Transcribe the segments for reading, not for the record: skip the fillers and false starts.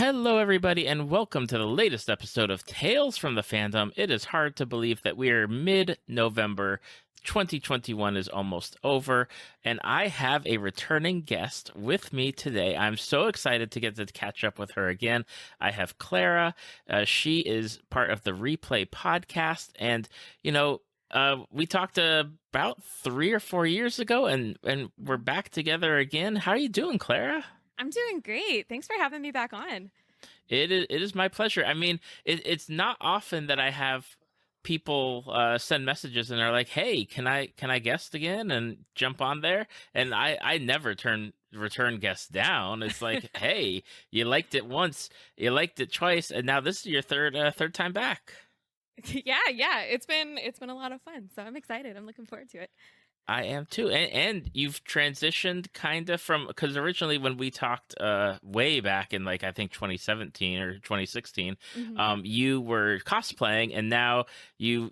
Hello, everybody, and welcome to the latest episode of Tales from the Fandom. It is hard to believe that we are mid-November. 2021 is almost over, and I have a returning guest with me today. I'm so excited to get to catch up with her again. I have Clara. She is part of the Replay podcast, and, we talked about 3 or 4 years ago, and we're back together again. How are you doing, Clara? I'm doing great. Thanks for having me back on. It is my pleasure. I mean, it's not often that I have people send messages and they're like, "Hey, can I guest again?" and jump on there. And I never return guests down. It's like, "Hey, you liked it once, you liked it twice, and now this is your third time back." Yeah. It's been a lot of fun. So I'm excited. I'm looking forward to it. I am too, and you've transitioned kind of from, because originally when we talked way back in I think 2017 or 2016, you were cosplaying, and now you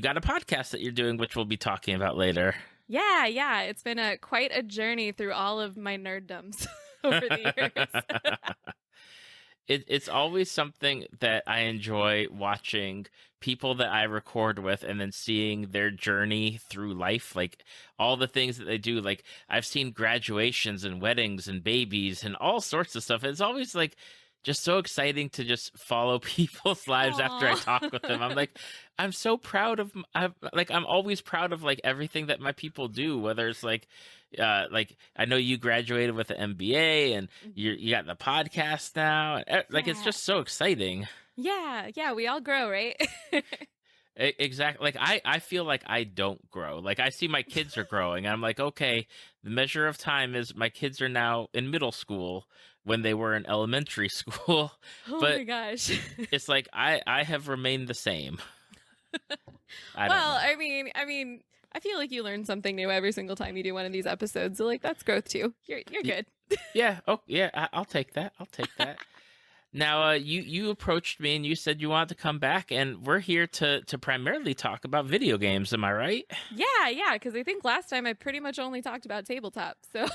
got a podcast that you're doing, which we'll be talking about later. Yeah. It's been quite a journey through all of my nerddoms over the years. It's always something that I enjoy watching people that I record with and then seeing their journey through life, like all the things that they do. Like I've seen graduations and weddings and babies and all sorts of stuff. It's always just so exciting to just follow people's lives. Aww. After I talk with them. I'm so proud of, I'm always proud of everything that my people do, whether it's I know you graduated with an MBA and you got the podcast now. It's just so exciting. Yeah. We all grow, right? Exactly. I feel like I don't grow. I see my kids are growing. I'm like, okay, the measure of time is my kids are now in middle school when they were in elementary school. Oh but my gosh. It's I have remained the same. I mean, I feel like you learn something new every single time you do one of these episodes. So that's growth too. You're good. Yeah. Oh yeah. I'll take that. Now, you approached me and you said you wanted to come back, and we're here to primarily talk about video games. Am I right? Yeah. Because I think last time I pretty much only talked about tabletop. So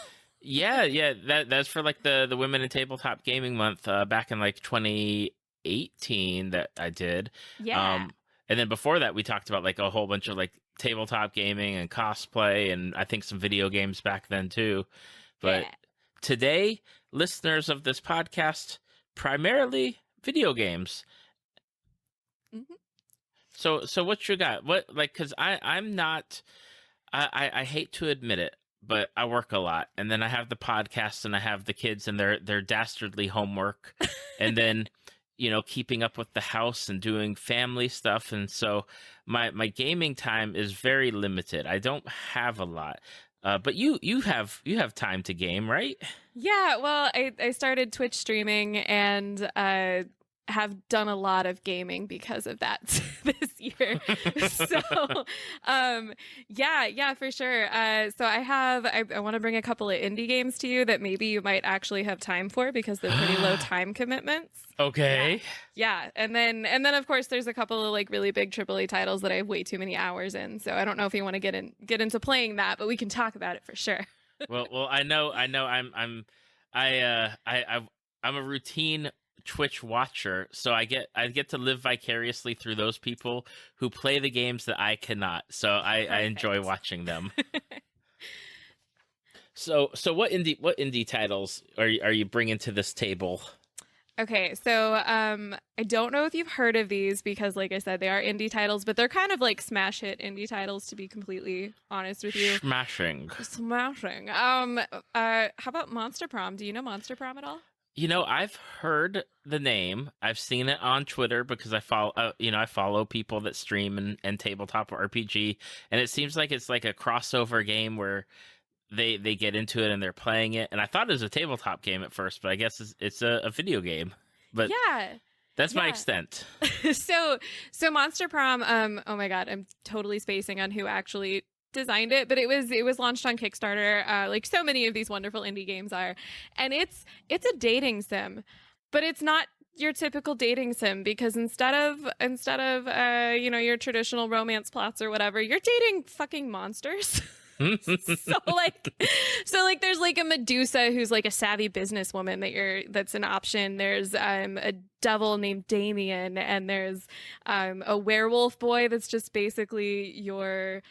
yeah. That's for the Women in Tabletop Gaming Month back in 2018 that I did. Yeah. And then before that, we talked about a whole bunch of tabletop gaming and cosplay, and I think some video games back then too. But Today, listeners of this podcast, primarily video games. Mm-hmm. So what you got? Because I'm not. I hate to admit it, but I work a lot, and then I have the podcast, and I have the kids and their dastardly homework, and then keeping up with the house and doing family stuff, and so my gaming time is very limited. I don't have a lot. But you have time to game, right? Yeah, well, I started Twitch streaming and have done a lot of gaming because of that this year. So, yeah, for sure. So I want to bring a couple of indie games to you that maybe you might actually have time for because they're pretty low time commitments. Okay. Yeah. And then of course there's a couple of really big AAA titles that I have way too many hours in. So I don't know if you want to get into playing that, but we can talk about it for sure. Well, I know. I'm a routine Twitch watcher, so I get to live vicariously through those people who play the games that I cannot. So I enjoy watching them. So what indie titles are you bringing to this table? Okay, so I don't know if you've heard of these because, like I said, they are indie titles, but they're kind of smash hit indie titles, to be completely honest with you. Smashing. How about Monster Prom? Do you know Monster Prom at all? I've heard the name. I've seen it on Twitter because I follow people that stream and tabletop RPG, and it seems like it's a crossover game where they get into it and they're playing it. And I thought it was a tabletop game at first, but I guess it's a video game. But yeah, that's my extent. So Monster Prom. Oh my God, I'm totally spacing on who actually designed it, but it was launched on Kickstarter, like so many of these wonderful indie games are, and it's a dating sim, but it's not your typical dating sim because instead of your traditional romance plots or whatever, you're dating fucking monsters. So like there's like a Medusa who's like a savvy businesswoman that's an option. There's a devil named Damien, and there's a werewolf boy that's just basically your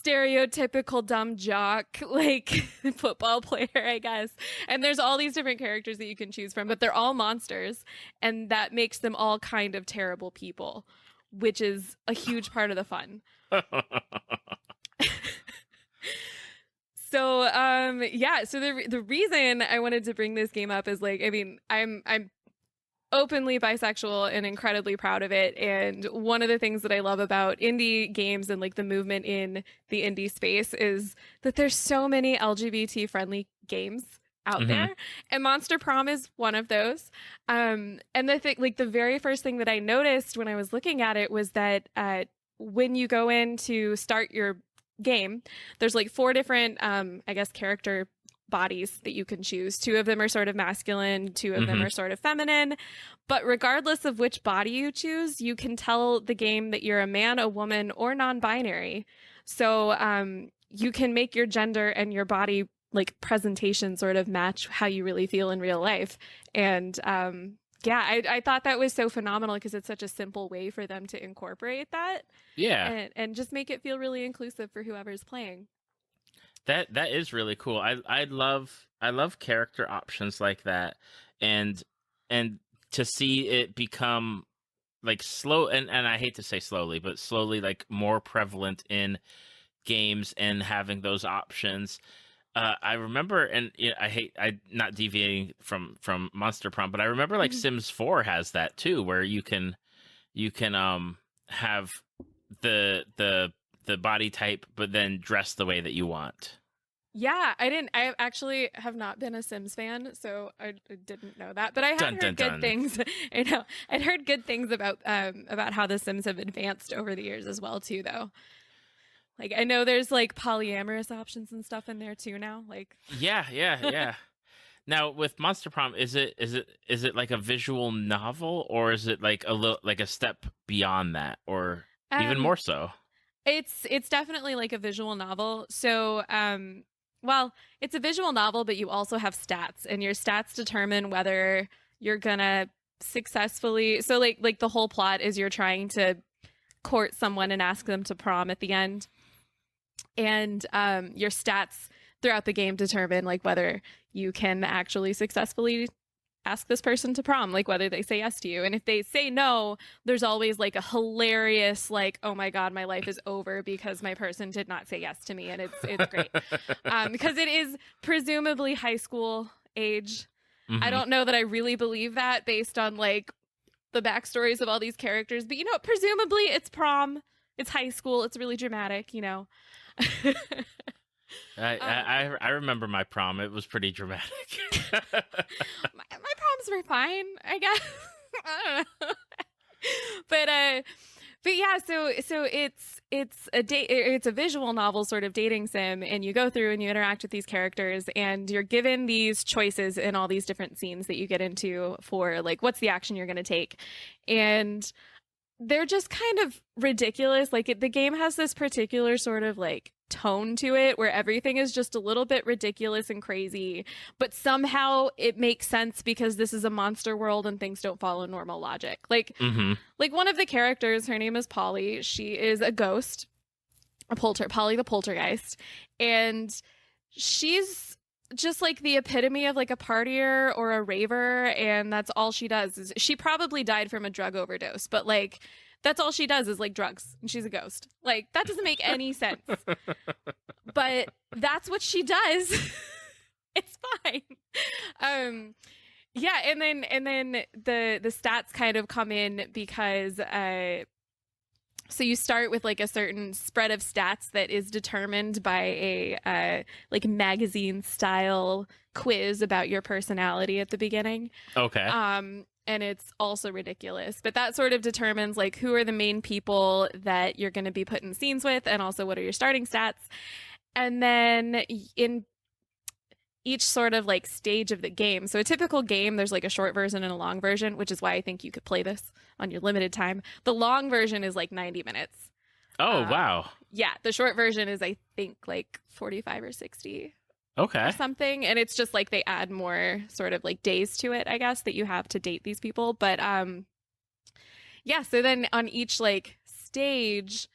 stereotypical dumb jock, like football player, I guess. And there's all these different characters that you can choose from, but they're all monsters, and that makes them all kind of terrible people, which is a huge part of the fun. So so the reason I wanted to bring this game up is like, I mean, I'm openly bisexual and incredibly proud of it. And one of the things that I love about indie games and like the movement in the indie space is that there's so many LGBT friendly games out there, and Monster Prom is one of those. And the thing, like the very first thing that I noticed when I was looking at it was that when you go in to start your game, there's like 4 different I guess character bodies that you can choose. 2 of them are sort of masculine, 2 of them are sort of feminine, but regardless of which body you choose, you can tell the game that you're a man, a woman, or non-binary. So you can make your gender and your body like presentation sort of match how you really feel in real life. And I thought that was so phenomenal because it's such a simple way for them to incorporate that. Yeah. And just make it feel really inclusive for whoever's playing. That is really cool. I love character options like that, and to see it become like slow, and I hate to say slowly, but slowly like more prevalent in games and having those options. I remember, and I'm not deviating from Monster Prom, but I remember like Sims 4 has that too, where you can have the body type, but then dress the way that you want. Yeah, I actually have not been a Sims fan, so I didn't know that. But I had heard good things. I know I'd heard good things about how the Sims have advanced over the years as well too, though. Like I know there's like polyamorous options and stuff in there too now. Like yeah. Now with Monster Prom, is it like a visual novel, or is it like a step beyond that, or even more so? It's definitely like a visual novel. So well, it's a visual novel, but you also have stats, and your stats determine whether you're gonna successfully. So like the whole plot is you're trying to court someone and ask them to prom at the end, and your stats throughout the game determine like whether you can actually successfully ask this person to prom, like whether they say yes to you. And if they say no, there's always like a hilarious like, oh my god, my life is over because my person did not say yes to me. And it's great because it is presumably high school age. I don't know that I really believe that based on like the backstories of all these characters, but presumably it's prom, it's high school, it's really dramatic, I remember my prom. It was pretty dramatic. my proms were fine, I guess. I don't know. But yeah, so it's a visual novel sort of dating sim, and you go through and you interact with these characters, and you're given these choices in all these different scenes that you get into for like what's the action you're going to take. And they're just kind of ridiculous. Like the game has this particular sort of like tone to it where everything is just a little bit ridiculous and crazy, but somehow it makes sense because this is a monster world and things don't follow normal logic. Like one of the characters, her name is Polly. She is a ghost, Polly the poltergeist, and she's just like the epitome of like a partier or a raver, and that's all she does. Is she probably died from a drug overdose, but like that's all she does is like drugs, and she's a ghost. Like that doesn't make any sense, but that's what she does. It's fine. Yeah, and then the stats kind of come in because so you start with like a certain spread of stats that is determined by a like magazine style quiz about your personality at the beginning. Okay. And it's also ridiculous, but that sort of determines like who are the main people that you're going to be put in scenes with, and also what are your starting stats. And then in each sort of like stage of the game, so a typical game, there's like a short version and a long version, which is why I think you could play this on your limited time. The long version is like 90 minutes. Oh, wow. Yeah, the short version is I think like 45 or 60 or Okay. something, and it's just like they add more sort of like days to it, I guess, that you have to date these people. But yeah, so then on each like stage,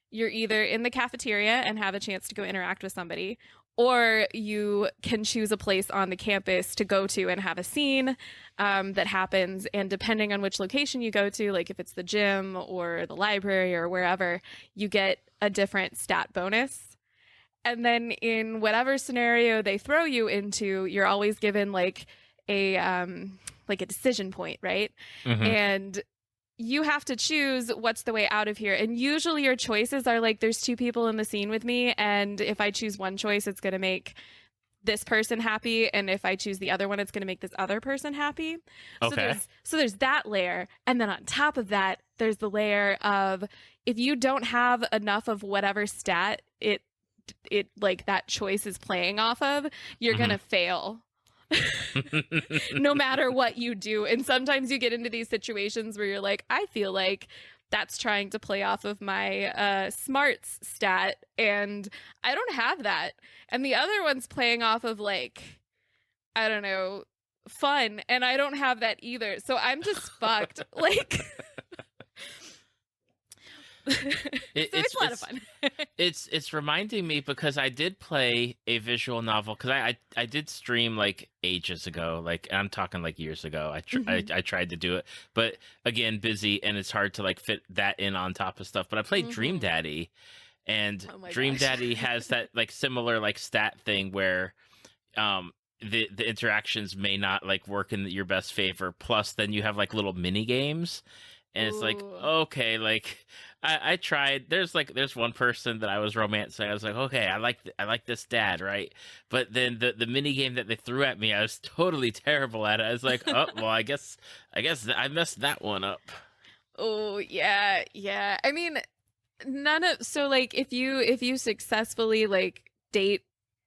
you're either in the cafeteria and have a chance to go interact with somebody, or you can choose a place on the campus to go to and have a scene that happens. And depending on which location you go to, like if it's the gym or the library or wherever, you get a different stat bonus. And then in whatever scenario they throw you into, you're always given like a decision point, right? Hmm. And you have to choose what's the way out of here. And usually your choices are like, there's two people in the scene with me, and if I choose one choice, it's going to make this person happy, and if I choose the other one, it's going to make this other person happy. So Okay. there's that layer, and then on top of that, there's the layer of if you don't have enough of whatever stat it like that choice is playing off of, you're going to fail no matter what you do. And sometimes you get into these situations where you're like, I feel like that's trying to play off of my smarts stat, and I don't have that. And the other one's playing off of like, I don't know, fun, and I don't have that either. So I'm just fucked. Like, so it's a lot of fun. It's reminding me because I did play a visual novel because I did stream like ages ago, like I'm talking like years ago. I tried to do it, but again, busy, and it's hard to like fit that in on top of stuff. But I played Dream Daddy, and Oh my Dream gosh. Daddy has that like similar like stat thing where the interactions may not like work in your best favor. Plus, then you have like little mini games, and it's like, Ooh. okay, like I tried. There's one person that I was romancing. I was like, okay, I like this dad, right? But then the mini game that they threw at me, I was totally terrible at it. I was like, oh well, I guess I messed that one up. Oh yeah, yeah. I mean, none of so like if you successfully like date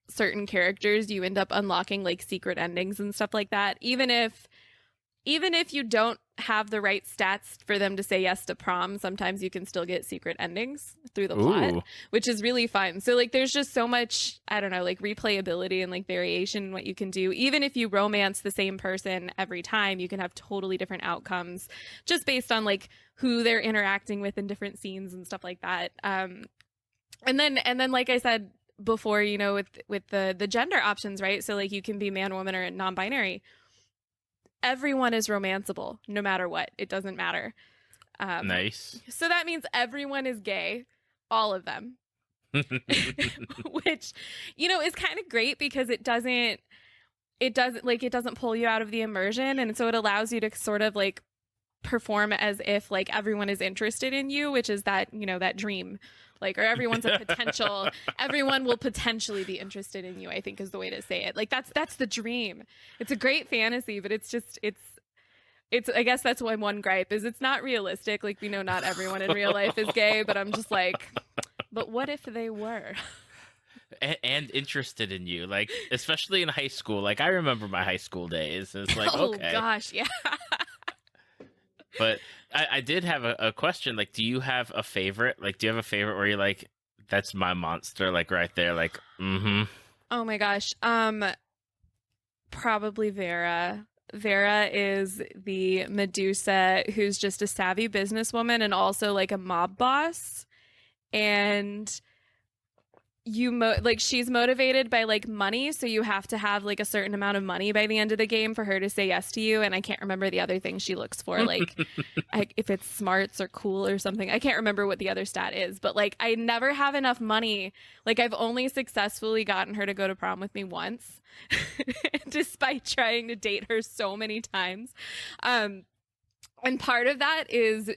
certain characters, you end up unlocking like secret endings and stuff like that. Even if you don't have the right stats for them to say yes to prom, sometimes you can still get secret endings through the plot, Ooh, which is really fun. So like there's just so much, I don't know, like replayability and like variation in what you can do. Even if you romance the same person every time, you can have totally different outcomes just based on like who they're interacting with in different scenes and stuff like that. And then like I said before, you know, with the gender options, right? So like you can be man, woman, or non-binary. Everyone is romanceable no matter what. It doesn't matter. nice. So that means everyone is gay, all of them, which, you know, is kind of great because it doesn't pull you out of the immersion. And so it allows you to sort of like perform as if like everyone is interested in you, which is that, you know, that dream, like, or everyone will potentially be interested in you, I think is the way to say it. Like that's the dream. It's a great fantasy, but it's I guess that's one gripe is it's not realistic. Like we know not everyone in real life is gay, but I'm just like, but what if they were? And interested in you, like especially in high school. Like I remember my high school days. It's like, Oh okay. gosh, yeah. But I did have a question. Like, do you have a favorite? Like, do you have a favorite where you're like, that's my monster, like right there, like, mm-hmm. Oh my gosh. Probably Vera. Vera is the Medusa who's just a savvy businesswoman and also like a mob boss. And like she's motivated by like money, so you have to have like a certain amount of money by the end of the game for her to say yes to you. And I can't remember the other thing she looks for, like if it's smarts or cool or something. I can't remember what the other stat is, but like I never have enough money. Like I've only successfully gotten her to go to prom with me once despite trying to date her so many times. And part of that is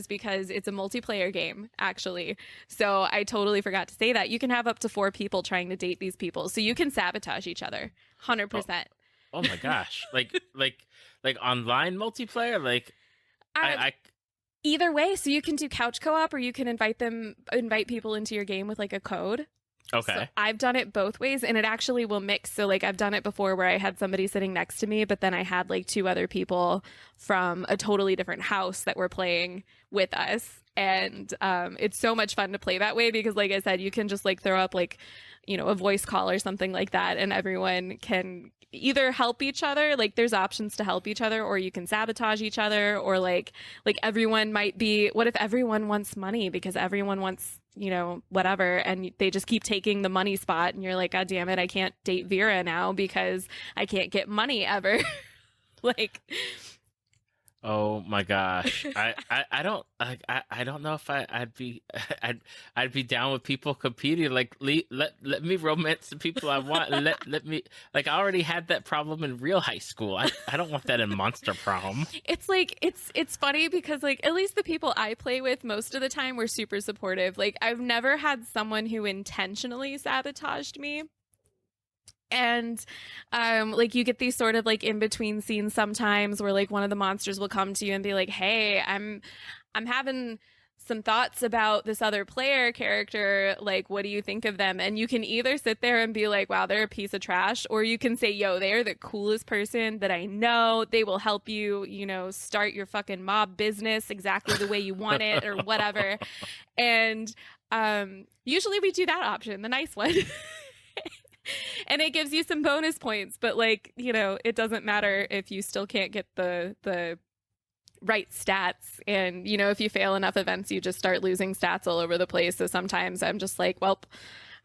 because it's a multiplayer game, actually. So I totally forgot to say that. You can have up to 4 people trying to date these people. So you can sabotage each other. 100%. Oh my gosh. Like online multiplayer? Like I Either way, so you can do couch co-op or you can invite people into your game with like a code. So Okay. I've done it both ways and it actually will mix. So like I've done it before where I had somebody sitting next to me, but then I had like two other people from a totally different house that were playing with us. And it's so much fun to play that way because like I said, you can just like throw up like, you know, a voice call or something like that and everyone can either help each other, like there's options to help each other, or you can sabotage each other, or like everyone might be, what if everyone wants money because everyone wants, you know, whatever, and they just keep taking the money spot and you're like, God damn it, I can't date Vera now because I can't get money ever. Like Oh my gosh. I don't I don't know if I'd be I'd be down with people competing. Like let me romance the people I want. And let me, like, I already had that problem in real high school. I don't want that in Monster Prom. it's like it's funny because like at least the people I play with most of the time were super supportive. Like I've never had someone who intentionally sabotaged me. And like you get these sort of like in between scenes sometimes where like one of the monsters will come to you and be like, hey, I'm having some thoughts about this other player character, like what do you think of them? And you can either sit there and be like, wow, they're a piece of trash, or you can say, yo, they're the coolest person that I know, they will help you, you know, start your fucking mob business exactly the way you want it or whatever. And usually we do that option, the nice one. And it gives you some bonus points, but like, you know, it doesn't matter if you still can't get the right stats. And, you know, if you fail enough events, you just start losing stats all over the place. So sometimes I'm just like, well,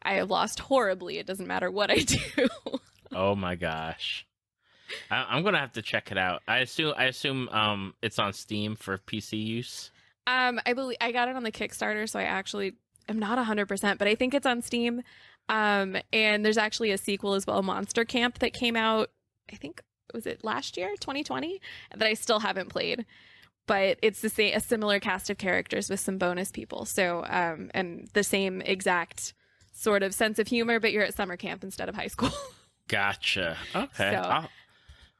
I have lost horribly. It doesn't matter what I do. Oh my gosh. I'm gonna have to check it out. I assume it's on Steam for PC use. I believe I got it on the Kickstarter, so I actually am not 100%, but I think it's on Steam. And there's actually a sequel as well, Monster Camp, that came out, I think, was it last year, 2020, that I still haven't played. But it's the same, a similar cast of characters with some bonus people. So, and the same exact sort of sense of humor, but you're at summer camp instead of high school. Gotcha. Okay. So,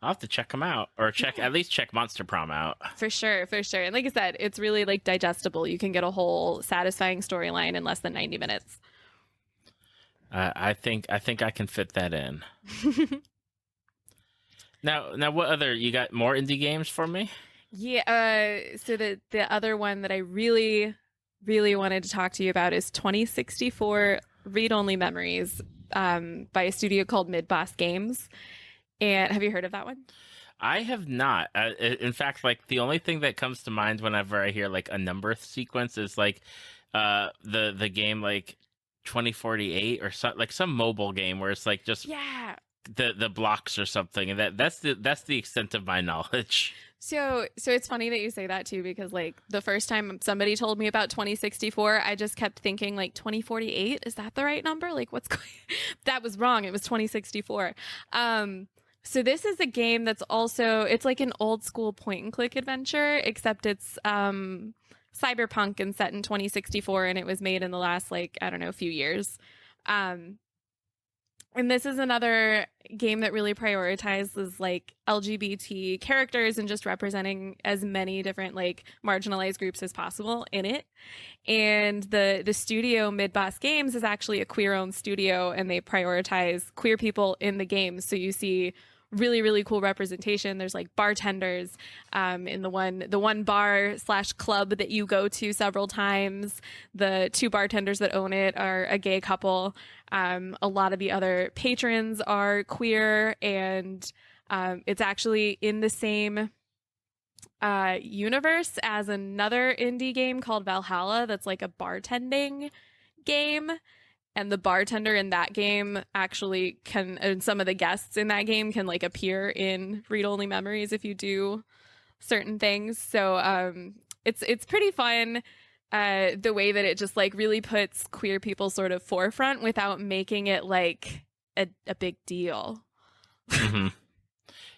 I'll have to check them out, or yeah, at least check Monster Prom out. for sure, for sure. And like I said, it's really like digestible. You can get a whole satisfying storyline in less than 90 minutes. I think I can fit that in. Now, what other, you got more indie games for me? Yeah, so the other one that I really, really wanted to talk to you about is 2064 Read Only Memories, by a studio called Mid Boss Games. And have you heard of that one? I have not. In fact, like the only thing that comes to mind whenever I hear like a number sequence is like the game like 2048 or some mobile game where it's like just Yeah. the blocks or something, and that's the extent of my knowledge. So it's funny that you say that too, because like the first time somebody told me about 2064, I just kept thinking like 2048, is that the right number? Like what's going That was wrong. It was 2064. So this is a game that's also, it's like an old school point and click adventure, except it's cyberpunk and set in 2064, and it was made in the last, like, I don't know, few years. And this is another game that really prioritizes like LGBT characters and just representing as many different like marginalized groups as possible in it. And the studio Mid Boss Games is actually a queer owned studio, and they prioritize queer people in the games. So you see really, really cool representation. There's like bartenders in the one bar / club that you go to several times. The two bartenders that own it are a gay couple. A lot of the other patrons are queer, and it's actually in the same universe as another indie game called Valhalla that's like a bartending game. And the bartender in that game actually can, and some of the guests in that game can like appear in Read Only Memories if you do certain things. So it's pretty fun. The way that it just like really puts queer people sort of forefront without making it like a big deal. Mm-hmm.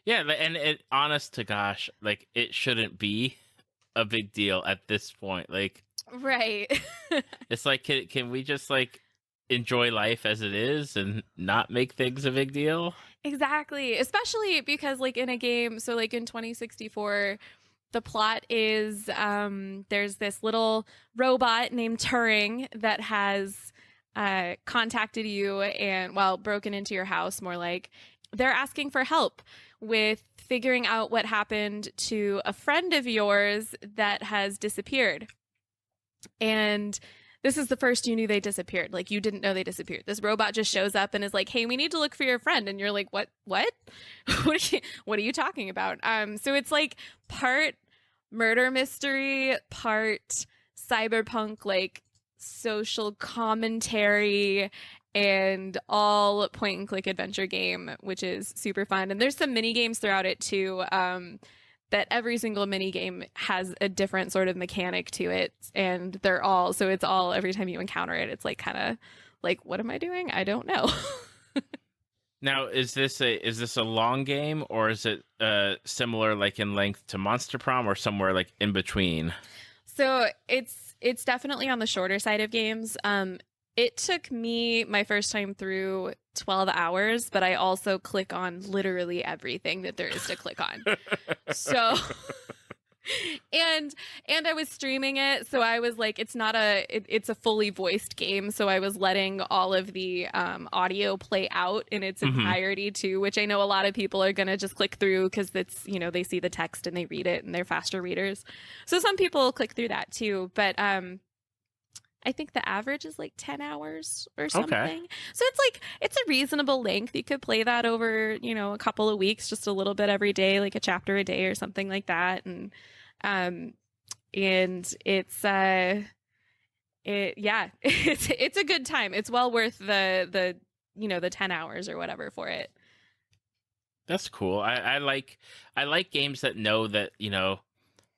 Yeah, and honest to gosh, like it shouldn't be a big deal at this point. Like, right. it's like, can we just like enjoy life as it is and not make things a big deal? Exactly. Especially because like in a game, so like in 2064, the plot is there's this little robot named Turing that has contacted you and, well, broken into your house, more like, they're asking for help with figuring out what happened to a friend of yours that has disappeared. And this is the first you knew they disappeared. Like, you didn't know they disappeared. This robot just shows up and is like, "Hey, we need to look for your friend." And you're like, "What? What? What are you talking about?" So it's like part murder mystery, part cyberpunk, like social commentary, and all point and click adventure game, which is super fun. And there's some mini games throughout it too. That every single mini game has a different sort of mechanic to it, and they're all, so it's all, every time you encounter it, it's like kind of like, what am I doing? I don't know. Now, is this a long game, or is it similar, like in length to Monster Prom, or somewhere like in between? So it's definitely on the shorter side of games. It took me my first time through 12 hours, but I also click on literally everything that there is to click on. So and I was streaming it, so I was like, it's a fully voiced game, so I was letting all of the audio play out in its entirety too, which I know a lot of people are gonna just click through because it's, they see the text and they read it and they're faster readers. So some people click through that too, but I think the average is like 10 hours or something. Okay. So it's a reasonable length. You could play that over, a couple of weeks, just a little bit every day, like a chapter a day or something like that. And it's it's a good time. It's well worth the 10 hours or whatever for it. That's cool. I like games that know that,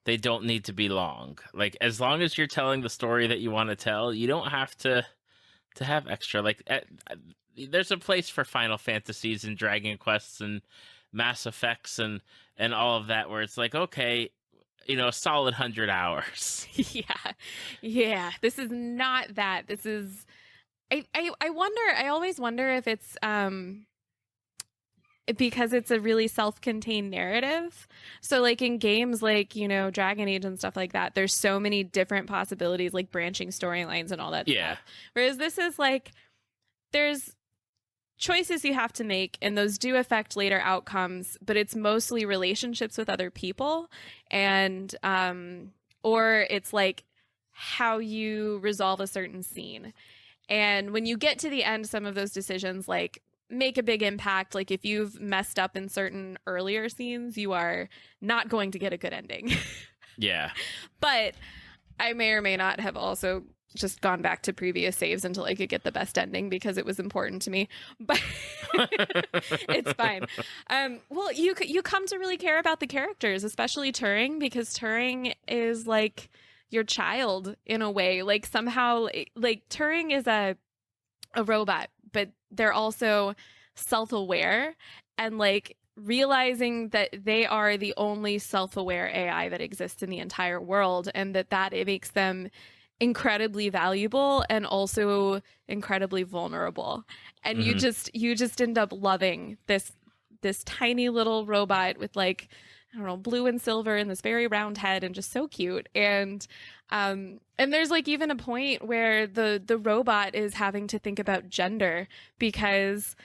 they don't need to be long. Like, as long as you're telling the story that you want to tell, you don't have to have extra. Like, there's a place for Final Fantasies and Dragon Quests and Mass Effects and all of that, where it's like, okay, a solid 100 hours. Yeah. This is not that. This is, I always wonder if it's because it's a really self-contained narrative. So like in games like, Dragon Age and stuff like that, there's so many different possibilities, like branching storylines and all that stuff. Whereas this is like, there's choices you have to make, and those do affect later outcomes, but it's mostly relationships with other people, and or it's like how you resolve a certain scene. And when you get to the end, some of those decisions like make a big impact. Like if you've messed up in certain earlier scenes, you are not going to get a good ending. Yeah. But I may or may not have also just gone back to previous saves until I could get the best ending because it was important to me. But it's fine. Well, you come to really care about the characters, especially Turing, because Turing is like your child in a way. Like somehow, like Turing is a robot, but they're also self-aware, and like realizing that they are the only self-aware AI that exists in the entire world, and that it makes them incredibly valuable and also incredibly vulnerable. And you just end up loving this tiny little robot with like, I don't know, blue and silver and this very round head and just so cute. And there's like even a point where the robot is having to think about gender because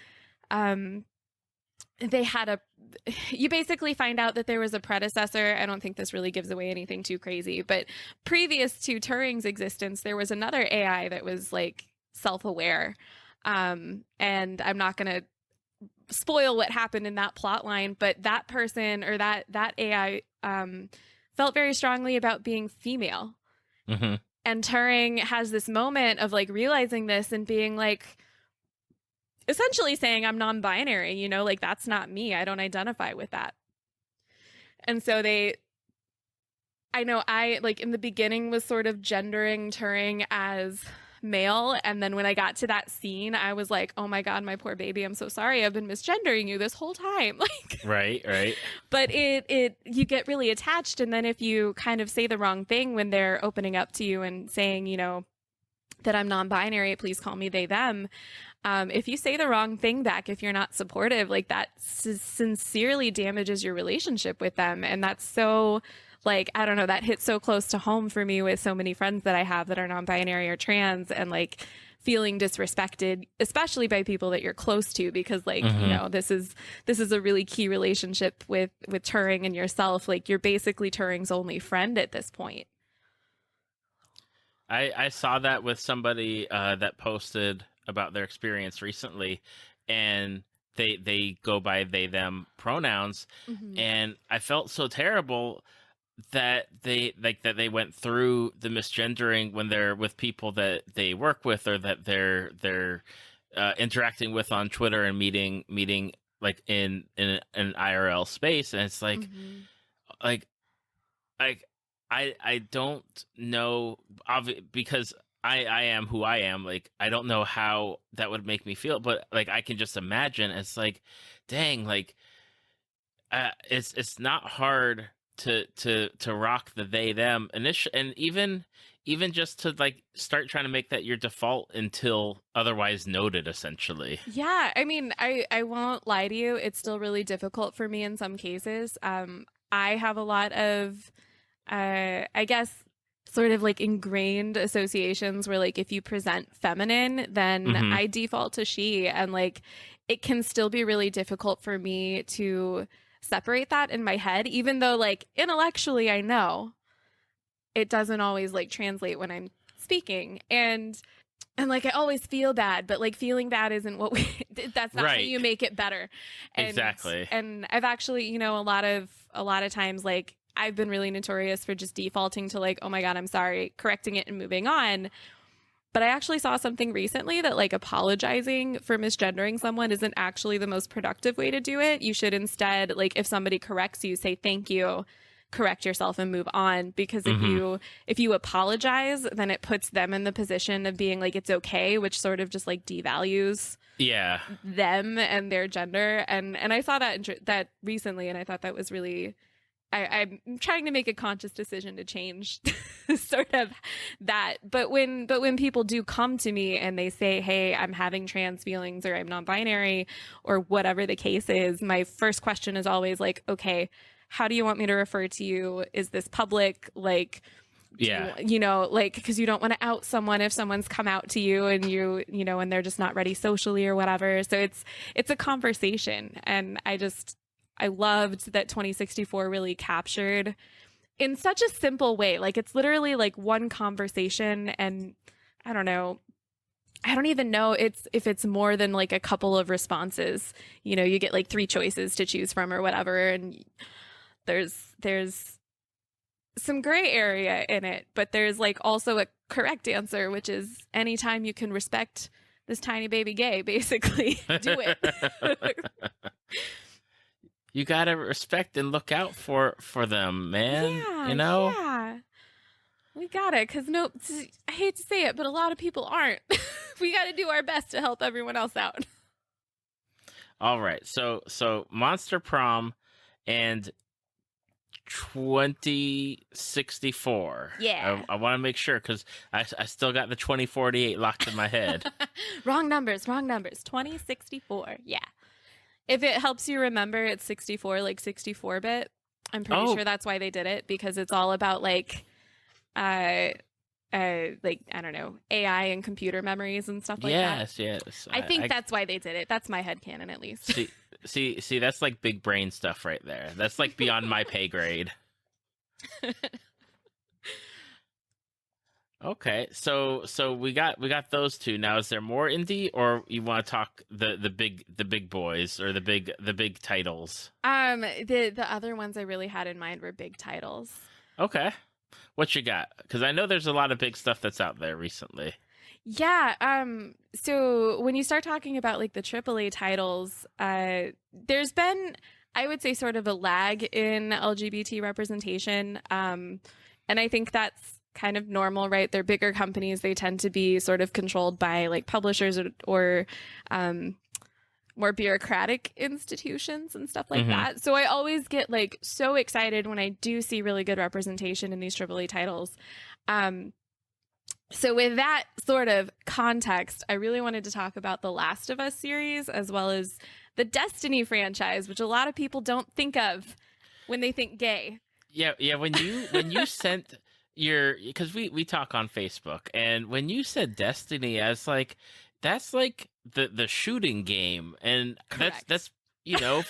you basically find out that there was a predecessor. I don't think this really gives away anything too crazy, but previous to Turing's existence, there was another AI that was like self-aware. And I'm not going to spoil what happened in that plot line, but that person or that AI felt very strongly about being female. Mm-hmm. And Turing has this moment of like realizing this and being like, essentially saying, I'm non-binary, like that's not me. I don't identify with that. And so I like in the beginning was sort of gendering Turing as male, and then when I got to that scene, I was like, oh my god, my poor baby, I'm so sorry, I've been misgendering you this whole time. Like right. But it you get really attached, and then if you kind of say the wrong thing when they're opening up to you and saying, that I'm non-binary, please call me they them, if you say the wrong thing back, if you're not supportive, like that sincerely damages your relationship with them. And that's so like, I don't know, that hits so close to home for me with so many friends that I have that are non-binary or trans, and like feeling disrespected, especially by people that you're close to, because like, you Mm-hmm. know, this is a really key relationship with Turing and yourself. Like, you're basically Turing's only friend at this point. I saw that with somebody that posted about their experience recently, and they go by they them pronouns, Mm-hmm. and I felt so terrible that they went through the misgendering when they're with people that they work with, or that they're interacting with on Twitter and meeting like in an IRL space, and it's Mm-hmm. like like I don't know, because I am who I am. Like, I don't know how that would make me feel, but like I can just imagine. It's like, dang, like it's not hard to rock the they them initial, and even just to like start trying to make that your default until otherwise noted, essentially. Yeah, I mean, I won't lie to you. It's still really difficult for me in some cases. I have a lot of, I guess, sort of like ingrained associations where like if you present feminine, then Hmm. I default to she, and like it can still be really difficult for me to separate that in my head, even though like intellectually I know it doesn't always like translate when I'm speaking. And like I always feel bad, but like feeling bad isn't what we that's not how Right. you make it better. And Exactly. and I've actually, you know, a lot of times like I've been really notorious for just defaulting to like, oh my God, I'm sorry, correcting it and moving on. But I actually saw something recently that like apologizing for misgendering someone isn't actually the most productive way to do it. You should instead, like, if somebody corrects you, say thank you, correct yourself and move on. Because Hmm. if you apologize, then it puts them in the position of being like it's okay, which sort of just like devalues Yeah. them and their gender. And I saw that recently, and I thought that was really, I'm trying to make a conscious decision to change sort of that. But when people do come to me and they say, "Hey, I'm having trans feelings," or "I'm non-binary," or whatever the case is, my first question is always like, "Okay, how do you want me to refer to you? Is this public? Like, do Yeah. you know, like, because you don't want to out someone if someone's come out to you and you know, and they're just not ready socially or whatever." So it's a conversation, and I loved that 2064 really captured in such a simple way. Like, it's literally like one conversation, and I don't know. I don't even know if it's more than like a couple of responses. You know, you get like three choices to choose from or whatever, and there's some gray area in it, but there's like also a correct answer, which is anytime you can respect this tiny baby gay, basically, do it. You gotta respect and look out for them, man. Yeah, You know. yeah. We got it, because no, I hate to say it, but a lot of people aren't. We got to do our best to help everyone else out. All right. So Monster Prom and 2064. Yeah. I want to make sure, because I still got the 2048 locked in my head. Wrong numbers, wrong numbers. 2064. Yeah. If it helps you remember, it's 64, like 64-bit. I'm pretty Oh. sure that's why they did it, because it's all about like like, I don't know, AI and computer memories and stuff like that. Yes. I think that's why they did it. That's my headcanon, at least. See, that's like big brain stuff right there. That's like beyond my pay grade. Okay, so we got those two. Now, is there more indie, or you want to talk the big boys, or the big titles? The other ones I really had in mind were big titles. Okay, what you got? Because I know there's a lot of big stuff that's out there recently. Yeah, so when you start talking about like the AAA titles, there's been, I would say, sort of a lag in LGBT representation. And I think that's kind of normal, right? They're bigger companies. They tend to be sort of controlled by like publishers or more bureaucratic institutions and stuff like that. So I always get like so excited when I do see really good representation in these AAA titles. So with that sort of context, I really wanted to talk about the Last of Us series, as well as the Destiny franchise, which a lot of people don't think of when they think gay. Yeah, when you sent your, because we talk on Facebook, and when you said Destiny, I was like, that's like the shooting game, and Correct. that's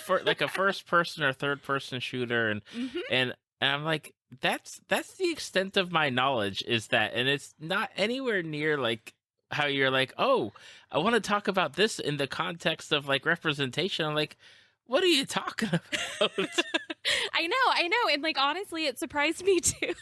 for like a first person or third person shooter, Hmm. and and I'm like, that's the extent of my knowledge is that, and it's not anywhere near like how you're like, oh, I want to talk about this in the context of like representation. I'm like, what are you talking about? I know, and like honestly, it surprised me too.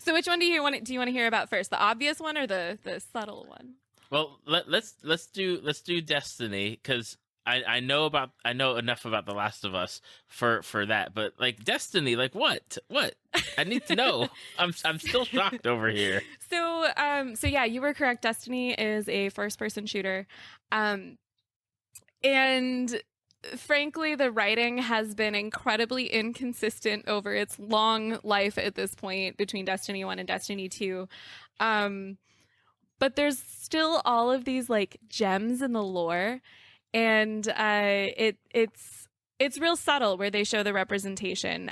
So, which one do you want to hear about first? The obvious one or the subtle one? Well, let's do Destiny, because I know enough about The Last of Us for that, but like Destiny, like what I need to know. I'm still shocked over here. So yeah, you were correct. Destiny is a first-person shooter, um, and frankly, the writing has been incredibly inconsistent over its long life at this point between Destiny 1 and Destiny 2. Um, but there's still all of these like gems in the lore, and it's real subtle where they show the representation,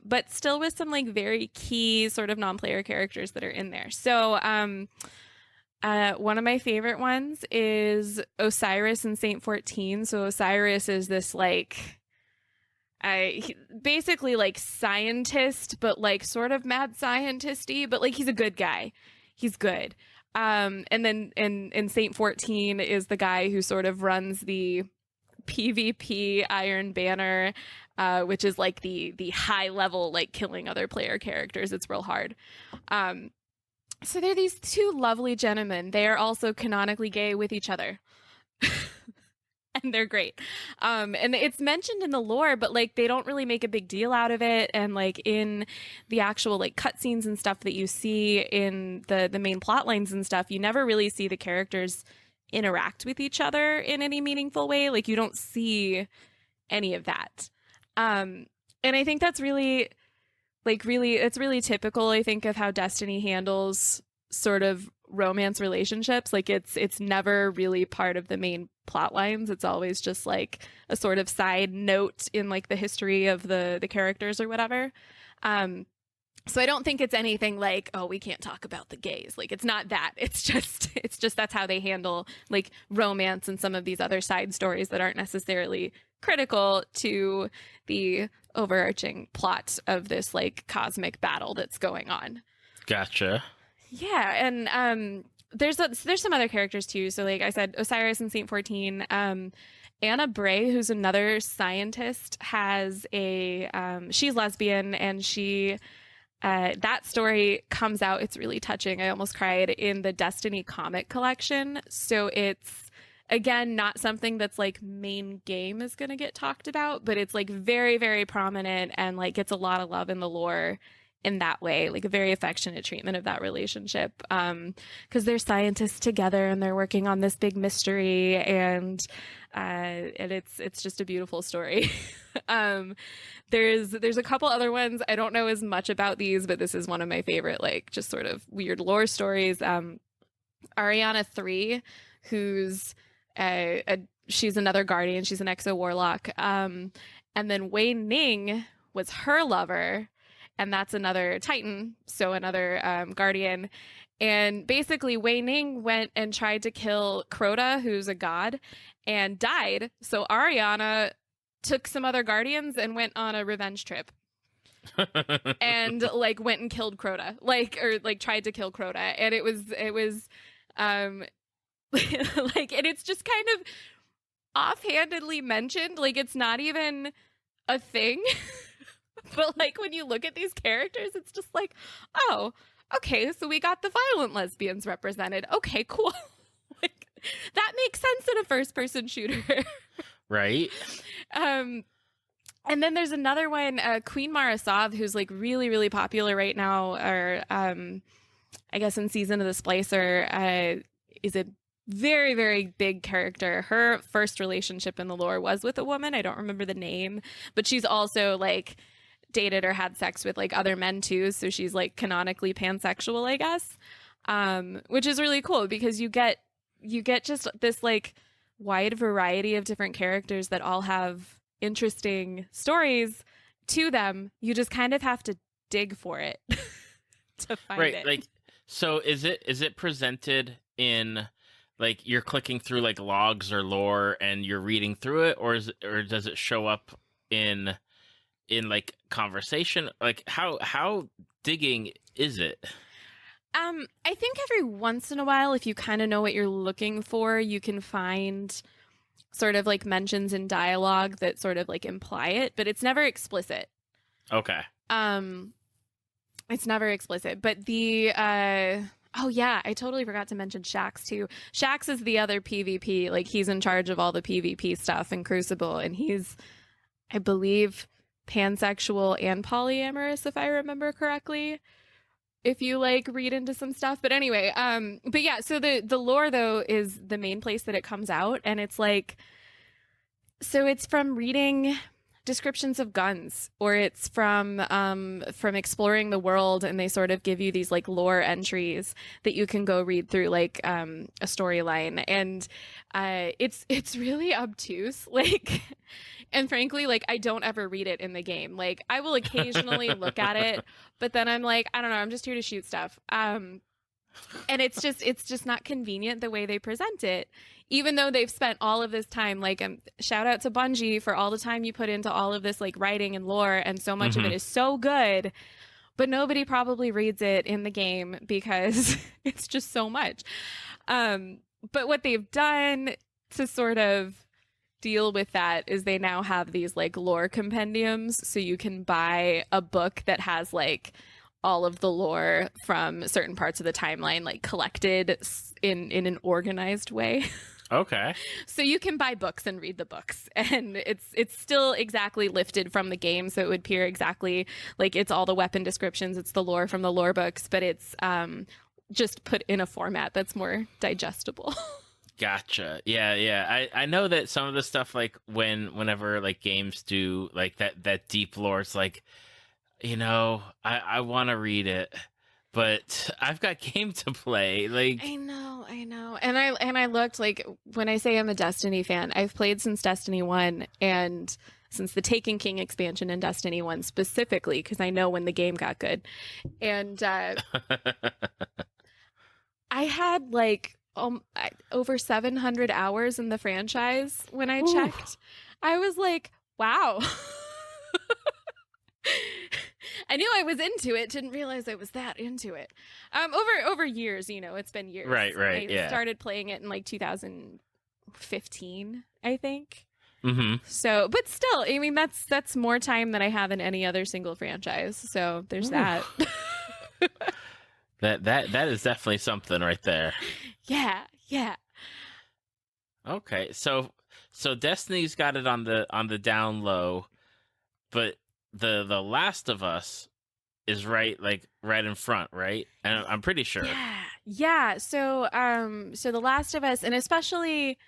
but still with some like very key sort of non-player characters that are in there. So one of my favorite ones is Osiris in Saint 14. So Osiris is this like basically like scientist, but like sort of mad scientisty, but like he's a good guy. He's good. And then in Saint 14 is the guy who sort of runs the PvP Iron Banner, which is like the high level like killing other player characters. It's real hard. So they're these two lovely gentlemen. They are also canonically gay with each other. And they're great. And it's mentioned in the lore, but like they don't really make a big deal out of it. And like in the actual like cutscenes and stuff that you see in the main plot lines and stuff, you never really see the characters interact with each other in any meaningful way. Like you don't see any of that. And I think that's really it's really typical, I think, of how Destiny handles sort of romance relationships. Like it's never really part of the main plot lines. It's always just like a sort of side note in like the history of the characters or whatever. So I don't think it's anything like, oh, we can't talk about the gays. Like it's not that. It's just that's how they handle like romance and some of these other side stories that aren't necessarily critical to the overarching plot of this like cosmic battle that's going on. Gotcha. Yeah, and there's some other characters too. So like I said, Osiris in Saint 14. Anna Bray, who's another scientist, has a she's lesbian, and she that story comes out. It's really touching. I almost cried in the Destiny comic collection. So it's again not something that's like main game is going to get talked about, but it's like very, very prominent and like gets a lot of love in the lore in that way, like a very affectionate treatment of that relationship, because they're scientists together and they're working on this big mystery, and it's just a beautiful story. There's a couple other ones. I don't know as much about these, but this is one of my favorite like just sort of weird lore stories. Ariana 3, who's she's another guardian. She's an exo warlock. And then Wei Ning was her lover, and that's another Titan, so another guardian. And basically, Wei Ning went and tried to kill Crota, who's a god, and died. So Ariana took some other guardians and went on a revenge trip. And like went and killed Crota, or tried to kill Crota, and it was like, and it's just kind of offhandedly mentioned, like it's not even a thing. But like when you look at these characters, it's just like, oh, okay, so we got the violent lesbians represented. Okay, cool. Like that makes sense in a first-person shooter. Right. And then there's another one, Queen Marasov, who's like really, really popular right now, or I guess in Season of the Splicer, is a very, very big character. Her first relationship in the lore was with a woman. I don't remember the name, but she's also like dated or had sex with like other men too, so she's like canonically pansexual, I guess, which is really cool because you get just this like wide variety of different characters that all have interesting stories to them. You just kind of have to dig for it to find Right. it. Like, so is it presented in like you're clicking through like logs or lore and you're reading through it, or does it show up in like conversation? Like how digging is it? I think every once in a while, if you kind of know what you're looking for, you can find sort of like mentions in dialogue that sort of like imply it, but it's never explicit. Okay. Um, it's never explicit. But the oh yeah, I totally forgot to mention Shax too. Shax is the other PvP. Like he's in charge of all the PvP stuff in Crucible, and he's, I believe, pansexual and polyamorous, if I remember correctly. If you like read into some stuff. But anyway, but yeah, so the lore though is the main place that it comes out, and it's like, so it's from reading descriptions of guns, or it's from exploring the world, and they sort of give you these like lore entries that you can go read through, like a storyline, and it's really obtuse, like, and frankly, like, I don't ever read it in the game. Like, I will occasionally look at it, but then I'm like, I don't know, I'm just here to shoot stuff. And it's just not convenient the way they present it, even though they've spent all of this time. Like, shout out to Bungie for all the time you put into all of this like writing and lore, and so much of it is so good, but nobody probably reads it in the game because it's just so much. But what they've done to sort of deal with that is they now have these like lore compendiums, so you can buy a book that has like all of the lore from certain parts of the timeline like collected in an organized way. Okay. So you can buy books and read the books, and it's still exactly lifted from the game, so it would appear exactly like it's all the weapon descriptions, it's the lore from the lore books, but it's just put in a format that's more digestible. Gotcha. Yeah. I know that some of the stuff, like whenever like games do like that deep lore, it's like, I want to read it, but I've got game to play. Like, I know. And I looked, like, when I say I'm a Destiny fan, I've played since Destiny 1, and since the Taken King expansion in Destiny 1 specifically, because I know when the game got good. And I had like over 700 hours in the franchise when I checked. I was like, wow. I knew I was into it, didn't realize I was that into it. Over years, it's been years. Right, I started playing it in like 2015, I think. Mm-hmm. So, but still, I mean, that's more time than I have in any other single franchise. So there's that. That is definitely something right there. Yeah. Okay, so Destiny's got it on the down low, but the Last of Us is right in front, right? And I'm pretty sure. Yeah. So The Last of Us, and especially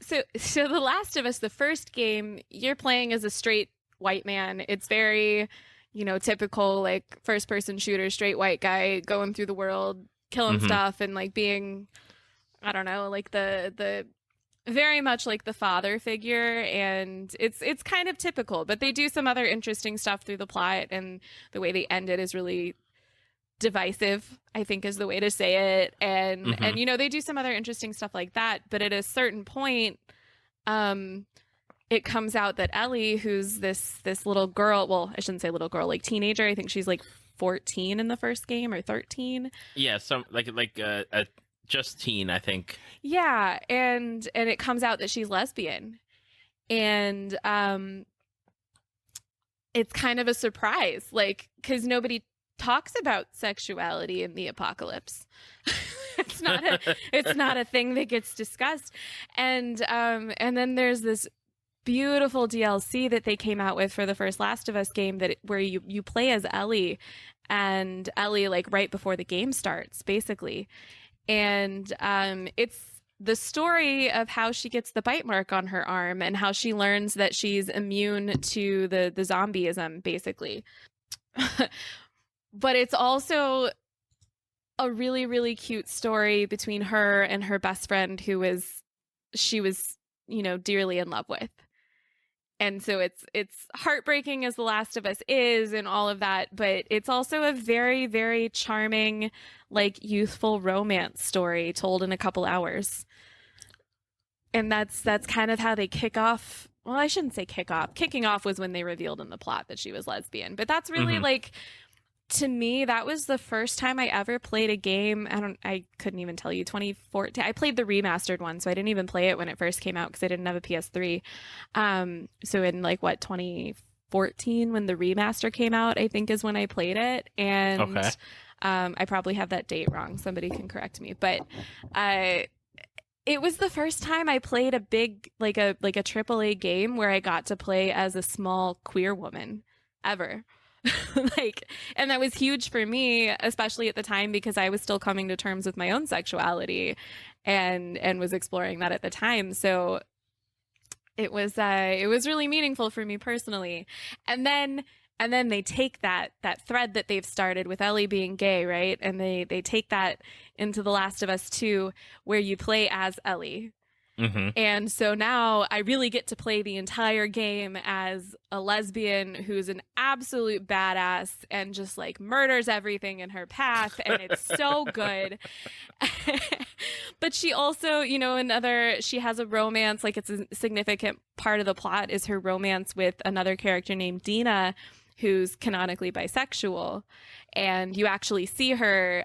so The Last of Us, the first game, you're playing as a straight white man. It's very, typical like first person shooter, straight white guy going through the world, killing stuff, and like being, I don't know, like the very much like the father figure, and it's kind of typical, but they do some other interesting stuff through the plot, and the way they end it is really divisive, I think is the way to say it. And they do some other interesting stuff like that, but at a certain point, it comes out that Ellie, who's this little girl, well, I shouldn't say little girl, like teenager, I think she's like 14 in the first game, or 13. Yeah, some like a just teen, I think. Yeah, and it comes out that she's lesbian, and it's kind of a surprise, like, because nobody talks about sexuality in the apocalypse. It's not a thing that gets discussed, and then there's this beautiful DLC that they came out with for the first Last of Us game where you play as Ellie, and Ellie like right before the game starts, basically. And it's the story of how she gets the bite mark on her arm, and how she learns that she's immune to the zombieism, basically. But it's also a really, really cute story between her and her best friend, she was dearly in love with. And so it's heartbreaking as The Last of Us is and all of that, but it's also a very, very charming, like, youthful romance story told in a couple hours. And that's kind of how they kick off. Well, I shouldn't say kick off. Kicking off was when they revealed in the plot that she was lesbian. But that's really Hmm. like, to me, that was the first time I ever played a game. I couldn't even tell you, 2014. I played the remastered one, so I didn't even play it when it first came out because I didn't have a PS3. So in like what, 2014, when the remaster came out, I think is when I played it. And Okay. I probably have that date wrong. Somebody can correct me. But it was the first time I played a big, like a AAA game where I got to play as a small queer woman ever. Like, and that was huge for me, especially at the time because I was still coming to terms with my own sexuality and was exploring that at the time. So it was really meaningful for me personally. And then they take that thread that they've started with Ellie being gay, right? And they take that into The Last of Us 2 where you play as Ellie. Hmm. And so now I really get to play the entire game as a lesbian who's an absolute badass and just like murders everything in her path. And it's so good. But she also, she has a romance, like it's a significant part of the plot is her romance with another character named Dina, who's canonically bisexual. And you actually see her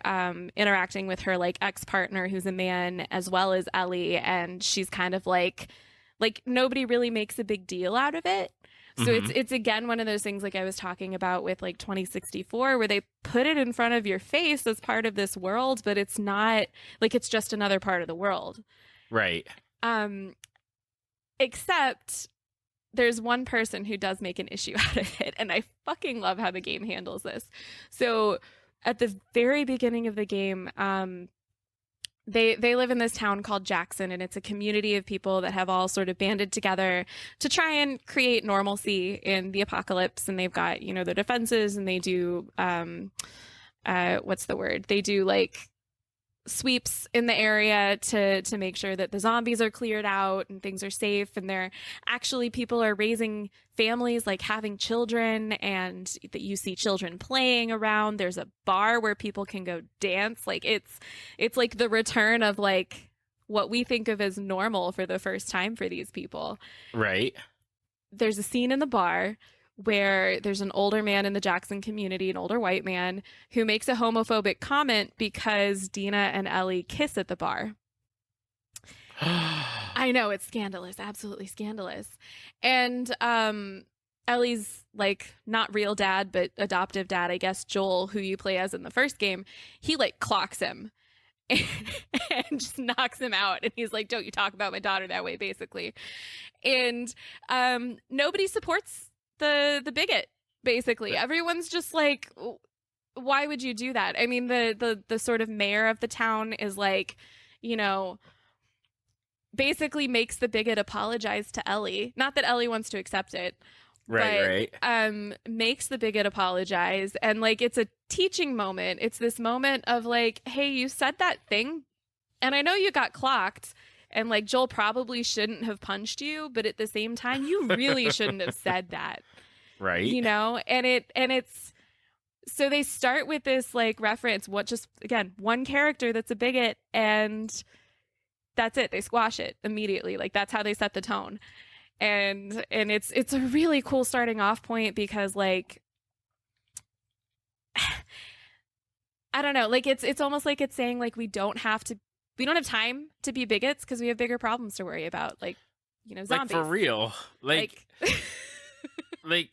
interacting with her like ex-partner who's a man as well as Ellie, and she's kind of like nobody really makes a big deal out of it. So Hmm. it's again one of those things like I was talking about with like 2064 where they put it in front of your face as part of this world, but it's not like it's just another part of the world. Right. Um except there's one person who does make an issue out of it, and I fucking love how the game handles this. So at the very beginning of the game, they live in this town called Jackson, and it's a community of people that have all sort of banded together to try and create normalcy in the apocalypse. And they've got their defenses, and they do what's the word? They do like sweeps in the area to make sure that the zombies are cleared out and things are safe, and they're actually people are raising families, like having children, and that you see children playing around. There's a bar where people can go dance. Like it's like the return of like what we think of as normal for the first time for these people. Right. There's a scene in the bar where there's an older man in the Jackson community, an older white man, who makes a homophobic comment because Dina and Ellie kiss at the bar. I know, it's scandalous, absolutely scandalous. And Ellie's like not real dad, but adoptive dad, I guess, Joel, who you play as in the first game, he like clocks him and just knocks him out. And he's like, "Don't you talk about my daughter that way," basically. And nobody supports the bigot, basically. Everyone's just like, why would you do that? I mean, the sort of mayor of the town is like, basically makes the bigot apologize to Ellie. Not that Ellie wants to accept it, Right. but makes the bigot apologize. And like it's a teaching moment. It's this moment of like, hey, you said that thing, and I know you got clocked. And like Joel probably shouldn't have punched you, but at the same time, you really shouldn't have said that. Right. And it's so they start with this like reference, what just again, one character that's a bigot, and that's it. They squash it immediately. Like that's how they set the tone. And it's a really cool starting off point because like I don't know, like it's almost like it's saying like we don't have time to be bigots because we have bigger problems to worry about, like zombies. Like for real. Like like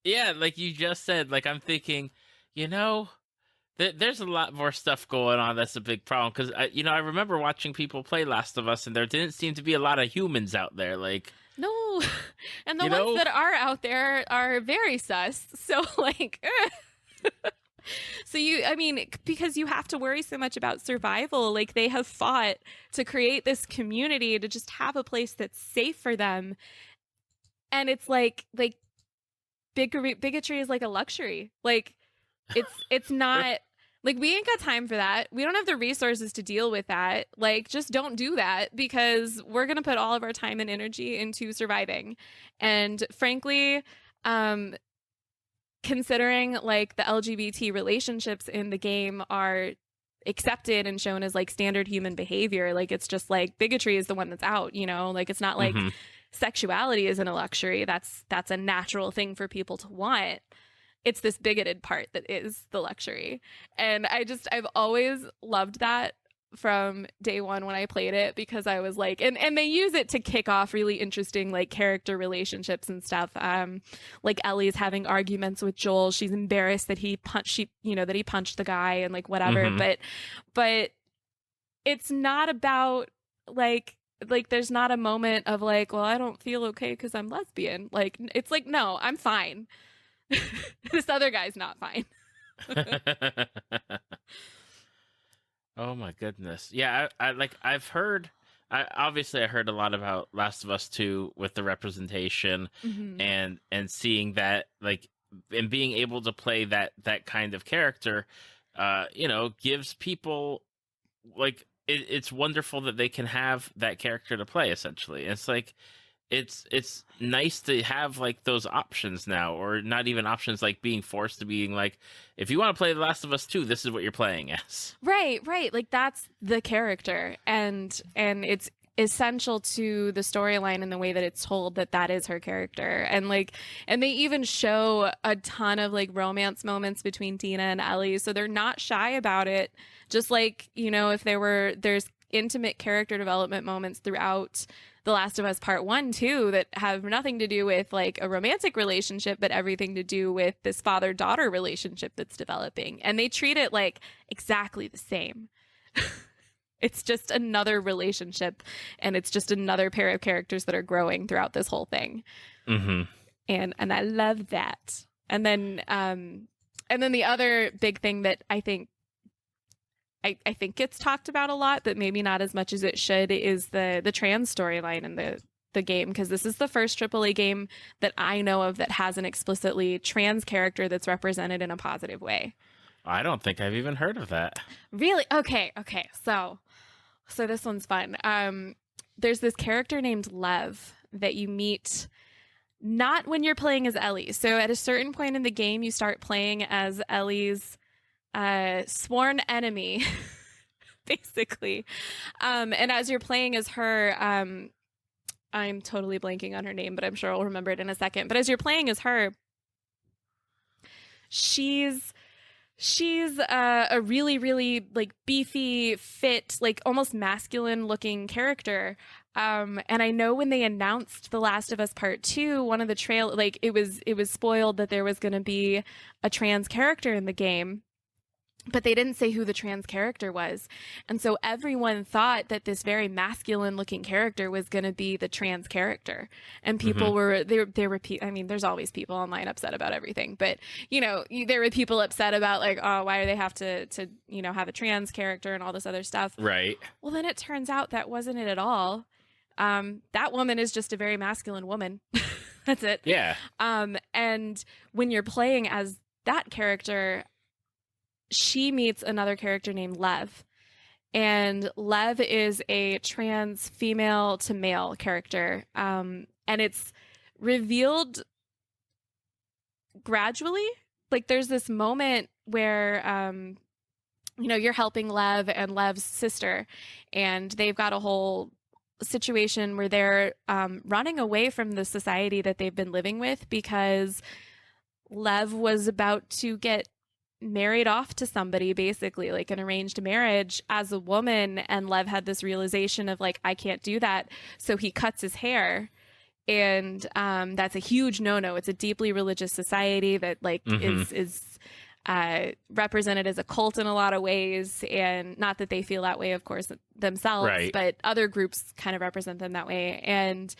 yeah, like you just said, like I'm thinking, there's a lot more stuff going on that's a big problem because I remember watching people play Last of Us and there didn't seem to be a lot of humans out there, like no, and the ones that are out there are very sus. So like so because you have to worry so much about survival, like they have fought to create this community to just have a place that's safe for them. And it's like bigotry is like a luxury. Like it's not Like, we ain't got time for that. We don't have the resources to deal with that. Like, just don't do that, because we're going to put all of our time and energy into surviving. And frankly, considering like the LGBT relationships in the game are accepted and shown as like standard human behavior, like it's just like bigotry is the one that's out, you know? Like, it's not like sexuality isn't a luxury. That's a natural thing for people to want. It's this bigoted part that is the luxury. And I've always loved that from day one when I played it, because I was like, and they use it to kick off really interesting like character relationships and stuff. Like Ellie's having arguments with Joel. She's embarrassed that he punched the guy and like whatever. But it's not about like there's not a moment of like, well, I don't feel okay because I'm lesbian. Like, it's like, no, I'm fine. This other guy's not fine. Oh my goodness. Yeah, I've heard, I heard a lot about Last of Us 2 with the representation and seeing that, like, and being able to play that kind of character, gives people like, it's wonderful that they can have that character to play, essentially. It's like, it's nice to have like those options now, or not even options, like being forced to being like, if you want to play The Last of Us 2, this is what you're playing as. Right. Like, that's the character, and it's essential to the storyline and the way that it's told that is her character. And they even show a ton of like romance moments between Tina and Ellie, so they're not shy about it. Just like, if there's intimate character development moments throughout The Last of Us Part 1 too, that have nothing to do with like a romantic relationship, but everything to do with this father-daughter relationship that's developing. And they treat it like exactly the same. It's just another relationship, and it's just another pair of characters that are growing throughout this whole thing. And I love that. And then the other big thing that I think gets talked about a lot, but maybe not as much as it should, is the trans storyline in the game, because this is the first AAA game that I know of that has an explicitly trans character that's represented in a positive way. I don't think I've even heard of that. Really? Okay. So this one's fun. There's this character named Lev that you meet not when you're playing as Ellie. So at a certain point in the game, you start playing as Ellie's sworn enemy, basically. And as you're playing as her, I'm totally blanking on her name, but I'm sure I'll remember it in a second. But as you're playing as her, she's a really, really like beefy, fit, like almost masculine looking character. And I know when they announced The Last of Us Part 2, one of the like it was spoiled that there was going to be a trans character in the game, but they didn't say who the trans character was. And so everyone thought that this very masculine looking character was going to be the trans character. And people were I mean, there's always people online upset about everything, but there were people upset about like, oh, why do they have to have a trans character and all this other stuff. Right. Well, then it turns out that wasn't it at all. That woman is just a very masculine woman. That's it. Yeah. And when you're playing as that character, she meets another character named Lev. And Lev is a trans female to male character. And it's revealed gradually. Like, there's this moment where, you're helping Lev and Lev's sister, and they've got a whole situation where they're running away from the society that they've been living with, because Lev was about to get married off to somebody, basically like an arranged marriage as a woman, and Lev had this realization of like, I can't do that, so he cuts his hair. And that's a huge no-no. It's a deeply religious society that like is represented as a cult in a lot of ways, and not that they feel that way, of course, themselves, right, but other groups kind of represent them that way. And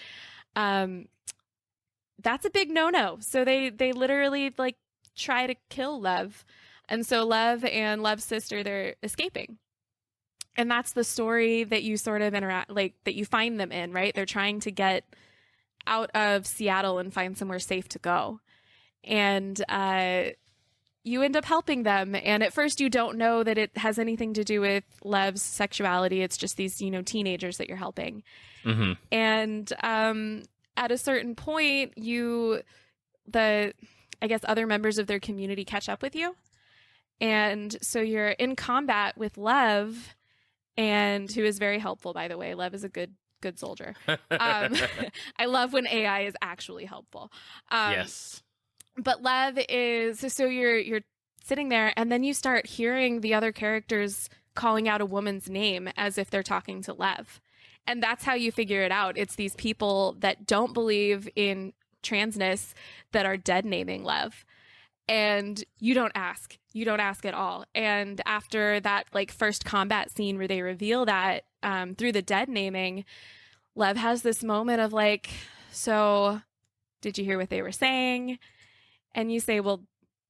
that's a big no-no. So they literally like try to kill Lev. And so Lev and Lev's sister, they're escaping. And that's the story that you sort of that you find them in, right? They're trying to get out of Seattle and find somewhere safe to go. And you end up helping them. And at first you don't know that it has anything to do with Lev's sexuality. It's just these, teenagers that you're helping. Mm-hmm. And at a certain point, I guess other members of their community catch up with you. And so you're in combat with Lev, and who is very helpful, by the way. Lev is a good soldier. I love when AI is actually helpful. Yes. But Lev is, so you're sitting there, and then you start hearing the other characters calling out a woman's name as if they're talking to Lev. And that's how you figure it out. It's these people that don't believe in transness that are dead naming Lev. And you don't ask. You don't ask at all. And after that first combat scene where they reveal that through the dead naming, Lev has this moment of so did you hear what they were saying? And you say, well,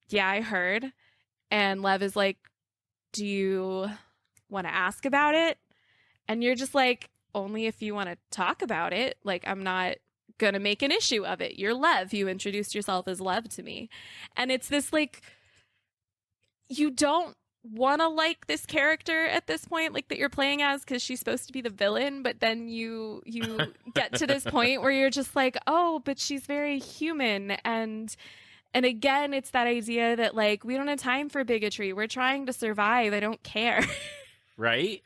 yeah, I heard. And Lev is like, do you want to ask about it? And you're just like, only if you want to talk about it. I'm not going to make an issue of it. You're Lev. You introduced yourself as Lev to me. And it's this you don't want to like this character at this point, that you're playing as, because she's supposed to be the villain. But then you get to this point where you're just like, oh, but she's very human. And again, it's that idea that we don't have time for bigotry. We're trying to survive. I don't care. Right.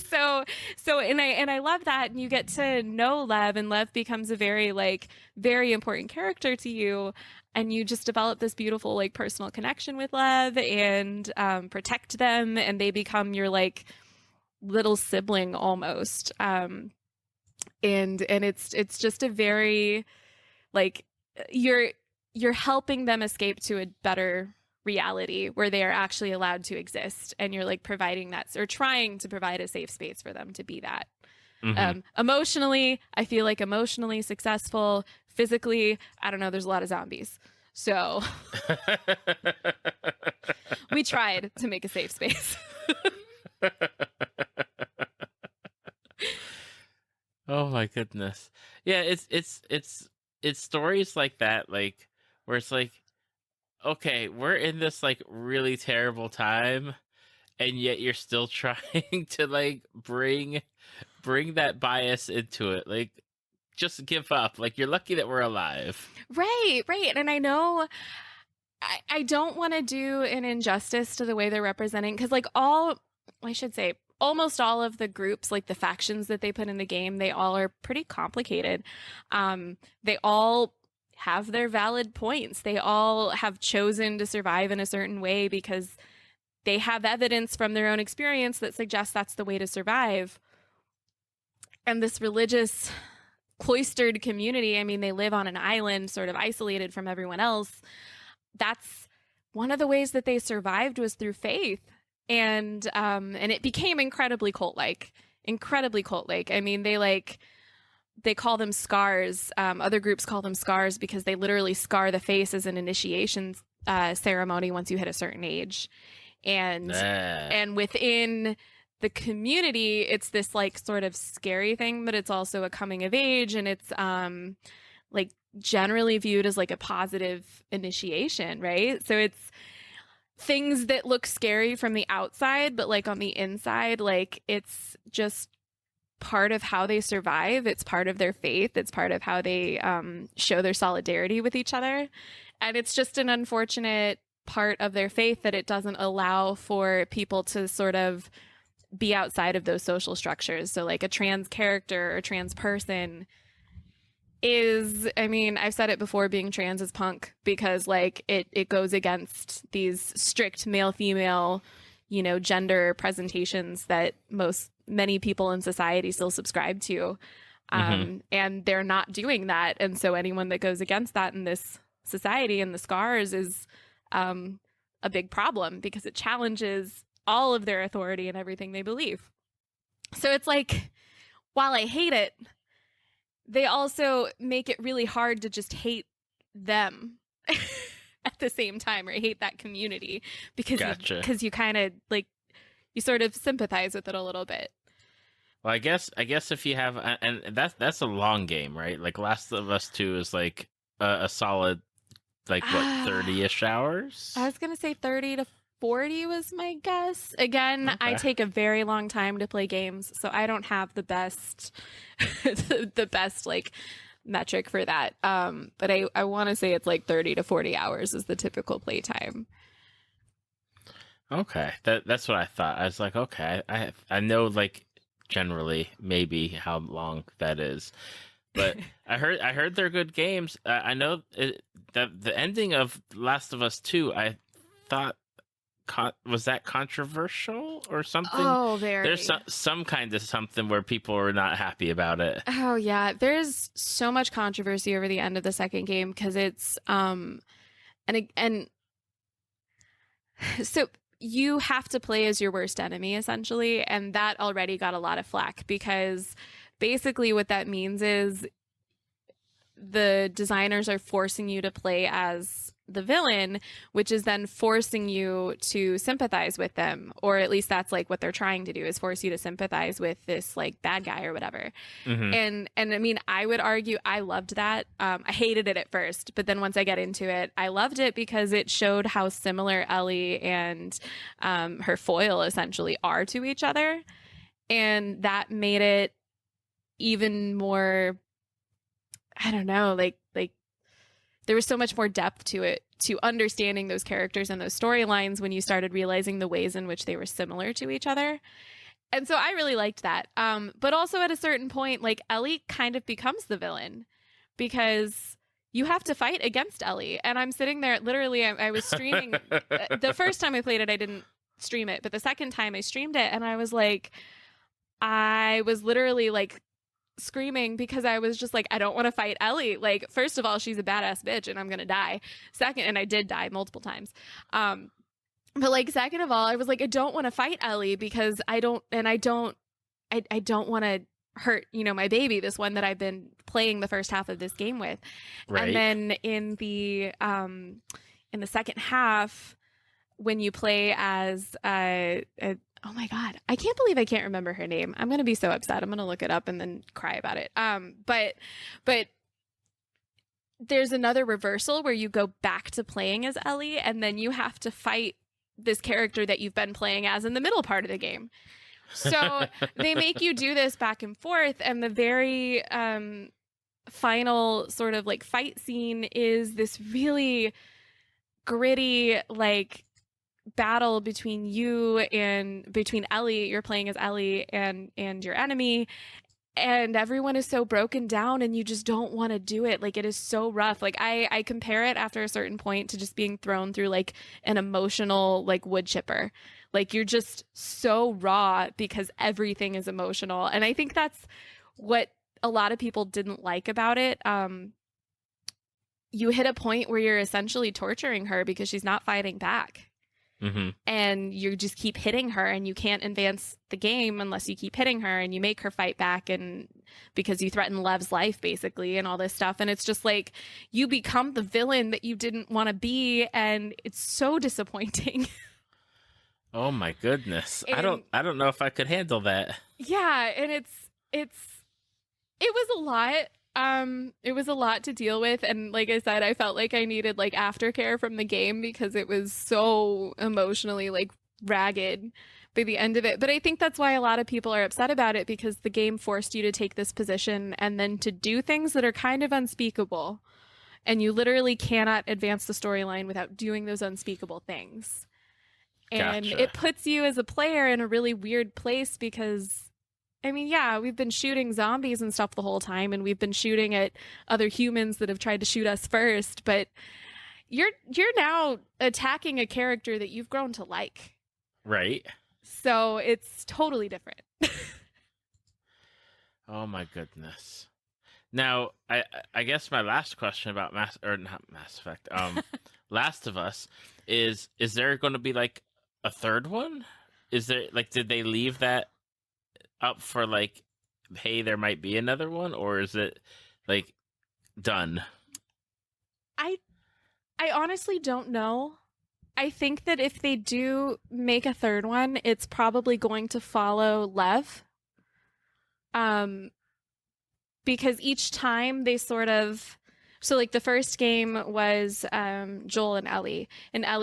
So and I love that. And you get to know Lev, and Lev becomes a very very important character to you. And you just develop this beautiful personal connection with Lev, and protect them, and they become your little sibling almost. And it's just a very you're helping them escape to a better reality where they are actually allowed to exist, and you're providing that, or trying to provide a safe space for them to be that. Mm-hmm. Emotionally, I feel emotionally successful. Physically, I don't know, there's a lot of zombies, so we tried to make a safe space. Oh my goodness. Yeah, it's stories like that, where it's okay, we're in this really terrible time, and yet you're still trying to bring that bias into it. Just give up. You're lucky that we're alive. Right. And I know I don't want to do an injustice to the way they're representing, because almost all of the groups, the factions that they put in the game, they all are pretty complicated. They all have their valid points. They all have chosen to survive in a certain way because they have evidence from their own experience that suggests that's the way to survive. And this religious cloistered community, they live on an island, sort of isolated from everyone else. That's one of the ways that they survived, was through faith. And it became incredibly cult-like. They call them scars. Other groups call them scars because they literally scar the face as an initiation ceremony once you hit a certain age. And within the community, it's this sort of scary thing, but it's also a coming of age, and it's generally viewed as a positive initiation, right? So it's things that look scary from the outside, but on the inside, it's just part of how they survive. It's part of their faith. It's part of how they show their solidarity with each other. And it's just an unfortunate part of their faith that it doesn't allow for people to sort of be outside of those social structures. So a trans character or trans person is, I've said it before, being trans is punk, because it goes against these strict male-female, gender presentations that many people in society still subscribe to. And they're not doing that. And so anyone that goes against that in this society, and the scars, is a big problem, because it challenges all of their authority and everything they believe. So it's while I hate it, they also make it really hard to just hate them at the same time, or hate that community, because Gotcha. you kind of you sort of sympathize with it a little bit. Well, I guess if you have, and that's a long game, right? Last of Us 2 is a solid Like what, Ah, 30-ish hours? I was gonna say 30 to 40 was my guess. Again, I Okay. take a very long time to play games, so I don't have the best the best like metric for that. But I want to say it's like 30 to 40 hours is the typical playtime. Okay. That's what I thought. I was like, okay, I know like generally maybe how long that is. But I heard they're good games. I know the ending of Last of Us 2, I thought was that controversial or something? Oh, There's very. some kind of something where people are not happy about it. Oh yeah, there's so much controversy over the end of the second game because it's and so you have to play as your worst enemy essentially, and that already got a lot of flack because basically what that means is the designers are forcing you to play as the villain, which is then forcing you to sympathize with them, or at least that's like what they're trying to do is force you to sympathize with this like bad guy or whatever. Hmm. And I mean, I would argue I loved that. I hated it at first, but then once I get into it, I loved it because it showed how similar Ellie and her foil essentially are to each other, and that made it even more. I don't know, like there was so much more depth to it, to understanding those characters and those storylines when you started realizing the ways in which they were similar to each other. And so I really liked that. But also at a certain point, like Ellie kind of becomes the villain because you have to fight against Ellie. And I'm sitting there, literally, I was streaming. The first time I played it, I didn't stream it. But the second time I streamed it, and I was literally like screaming because I was just like, I don't want to fight Ellie. Like, first of all, she's a badass bitch and I'm going to die. Second, and I did die multiple times. But like, second of all, I was like, I don't want to fight Ellie because I don't want to hurt, my baby, this one that I've been playing the first half of this game with. And Right. then in the second half, when you play as oh my god, I can't believe I can't remember her name. I'm gonna be so upset. I'm gonna look it up and then cry about it. But there's another reversal where you go back to playing as Ellie, and then you have to fight this character that you've been playing as in the middle part of the game. So they make you do this back and forth, and the very final sort of like fight scene is this really gritty like battle between Ellie, you're playing as Ellie and your enemy, and everyone is so broken down and you just don't want to do it. Like, it is so rough. Like, I compare it after a certain point to just being thrown through like an emotional like wood chipper. Like, you're just so raw because everything is emotional, and I think that's what a lot of people didn't like about it. You hit a point where you're essentially torturing her because she's not fighting back, Hmm. and you just keep hitting her, and you can't advance the game unless you keep hitting her, and you make her fight back, and because you threaten Lev's life basically and all this stuff, and it's just like you become the villain that you didn't want to be, and it's so disappointing. Oh my goodness. I And don't I don't know if I could handle that. yeah, and it was a lot. It was a lot to deal with, and like I said, I felt like I needed like aftercare from the game because it was so emotionally like ragged by the end of it. But I think that's why a lot of people are upset about it, because the game forced you to take this position and then to do things that are kind of unspeakable, and you literally cannot advance the storyline without doing those unspeakable things. And Gotcha. it puts you as a player in a really weird place because I mean, yeah, we've been shooting zombies and stuff the whole time, and we've been shooting at other humans that have tried to shoot us first, but you're now attacking a character that you've grown to like. Right. So it's totally different. Oh my goodness. Now, I guess my last question about not Mass Effect, Last of Us is there going to be like a third one? Is there like did they leave that up for like, hey, there might be another one, or is it like done? I I honestly don't know. I think that if they do make a third one, it's probably going to follow Lev. Um because each time they sort of So like the first game was Joel and Ellie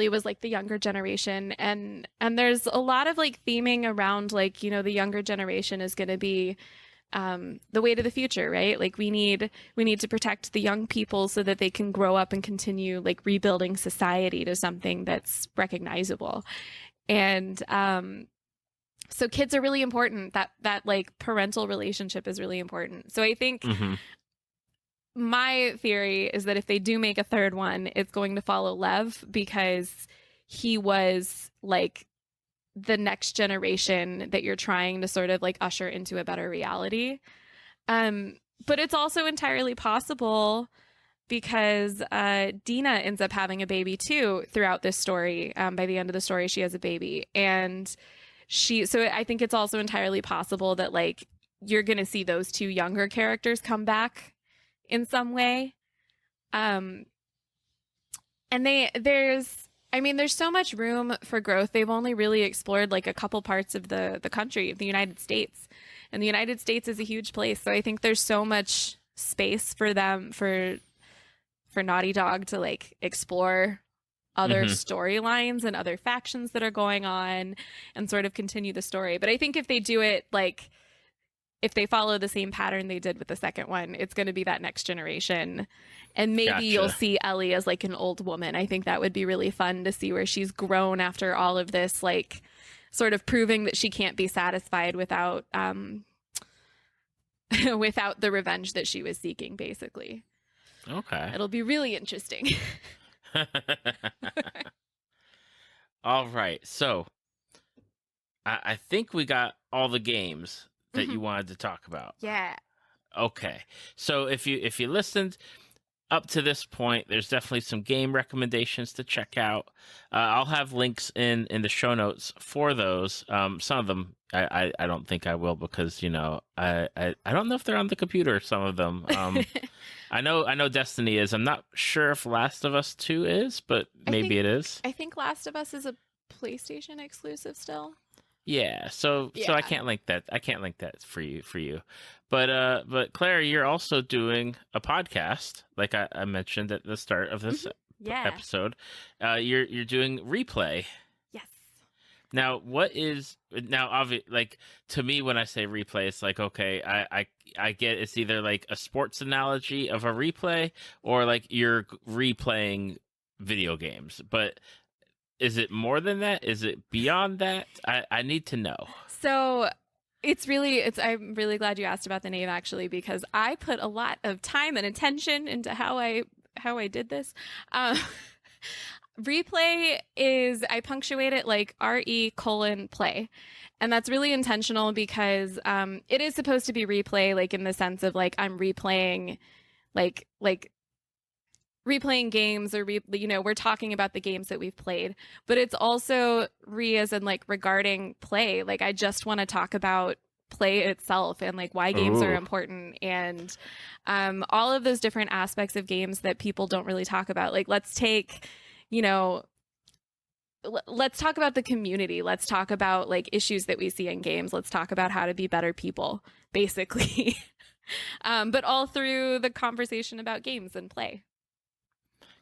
was like the younger generation, and there's a lot of like theming around like, you know, the younger generation is going to be the way to the future, right? Like we need to protect the young people so that they can grow up and continue like rebuilding society to something that's recognizable. And so kids are really important. That like parental relationship is really important. So I think Hmm. my theory is that if they do make a third one, it's going to follow Lev because he was like the next generation that you're trying to sort of like usher into a better reality. Um, but it's also entirely possible because Dina ends up having a baby too throughout this story. By the end of the story, she has a baby, and so I think it's also entirely possible that like you're gonna see those two younger characters come back in some way. Um, and there's so much room for growth. They've only really explored like a couple parts of the country, of the United States. And the United States is a huge place. So I think there's so much space for them for Naughty Dog to like explore other Hmm. storylines and other factions that are going on and sort of continue the story. But I think if they do it like if they follow the same pattern they did with the second one, it's going to be that next generation. And maybe you'll Gotcha. see Ellie as like an old woman. I think that would be really fun to see where she's grown after all of this, like sort of proving that she can't be satisfied without without the revenge that she was seeking, basically. Okay. It'll be really interesting. All right. So I think we got all the games that you Mhm. wanted to talk about. Yeah. Okay. So if you listened up to this point, there's definitely some game recommendations to check out. I'll have links in the show notes for those. Some of them I don't think I will because I don't know if they're on the computer. Some of them. I know Destiny is. I'm not sure if Last of Us 2 is, but I maybe think it is. I think Last of Us is a PlayStation exclusive still. Yeah, so I Yeah. can't link that. I can't link that for you. But Claire, you're also doing a podcast, like I mentioned at the start of this Yeah. episode. You're doing replay. Yes. Now, what is now like to me when I say replay, it's like okay, I get it's either like a sports analogy of a replay or like you're replaying video games. But is it more than that? Is it beyond that? I need to know. So I'm really glad you asked about the name actually because I put a lot of time and attention into how I did this. Um, replay is I punctuate it like RE:play. And that's really intentional because it is supposed to be replay, like in the sense of like I'm replaying like replaying games or we're talking about the games that we've played, but it's also as in like regarding play. Like I just want to talk about play itself and like why games are Ooh. important and all of those different aspects of games that people don't really talk about. Like you know let's talk about the community. Let's talk about like issues that we see in games. Let's talk about how to be better people, basically. But all through the conversation about games and play.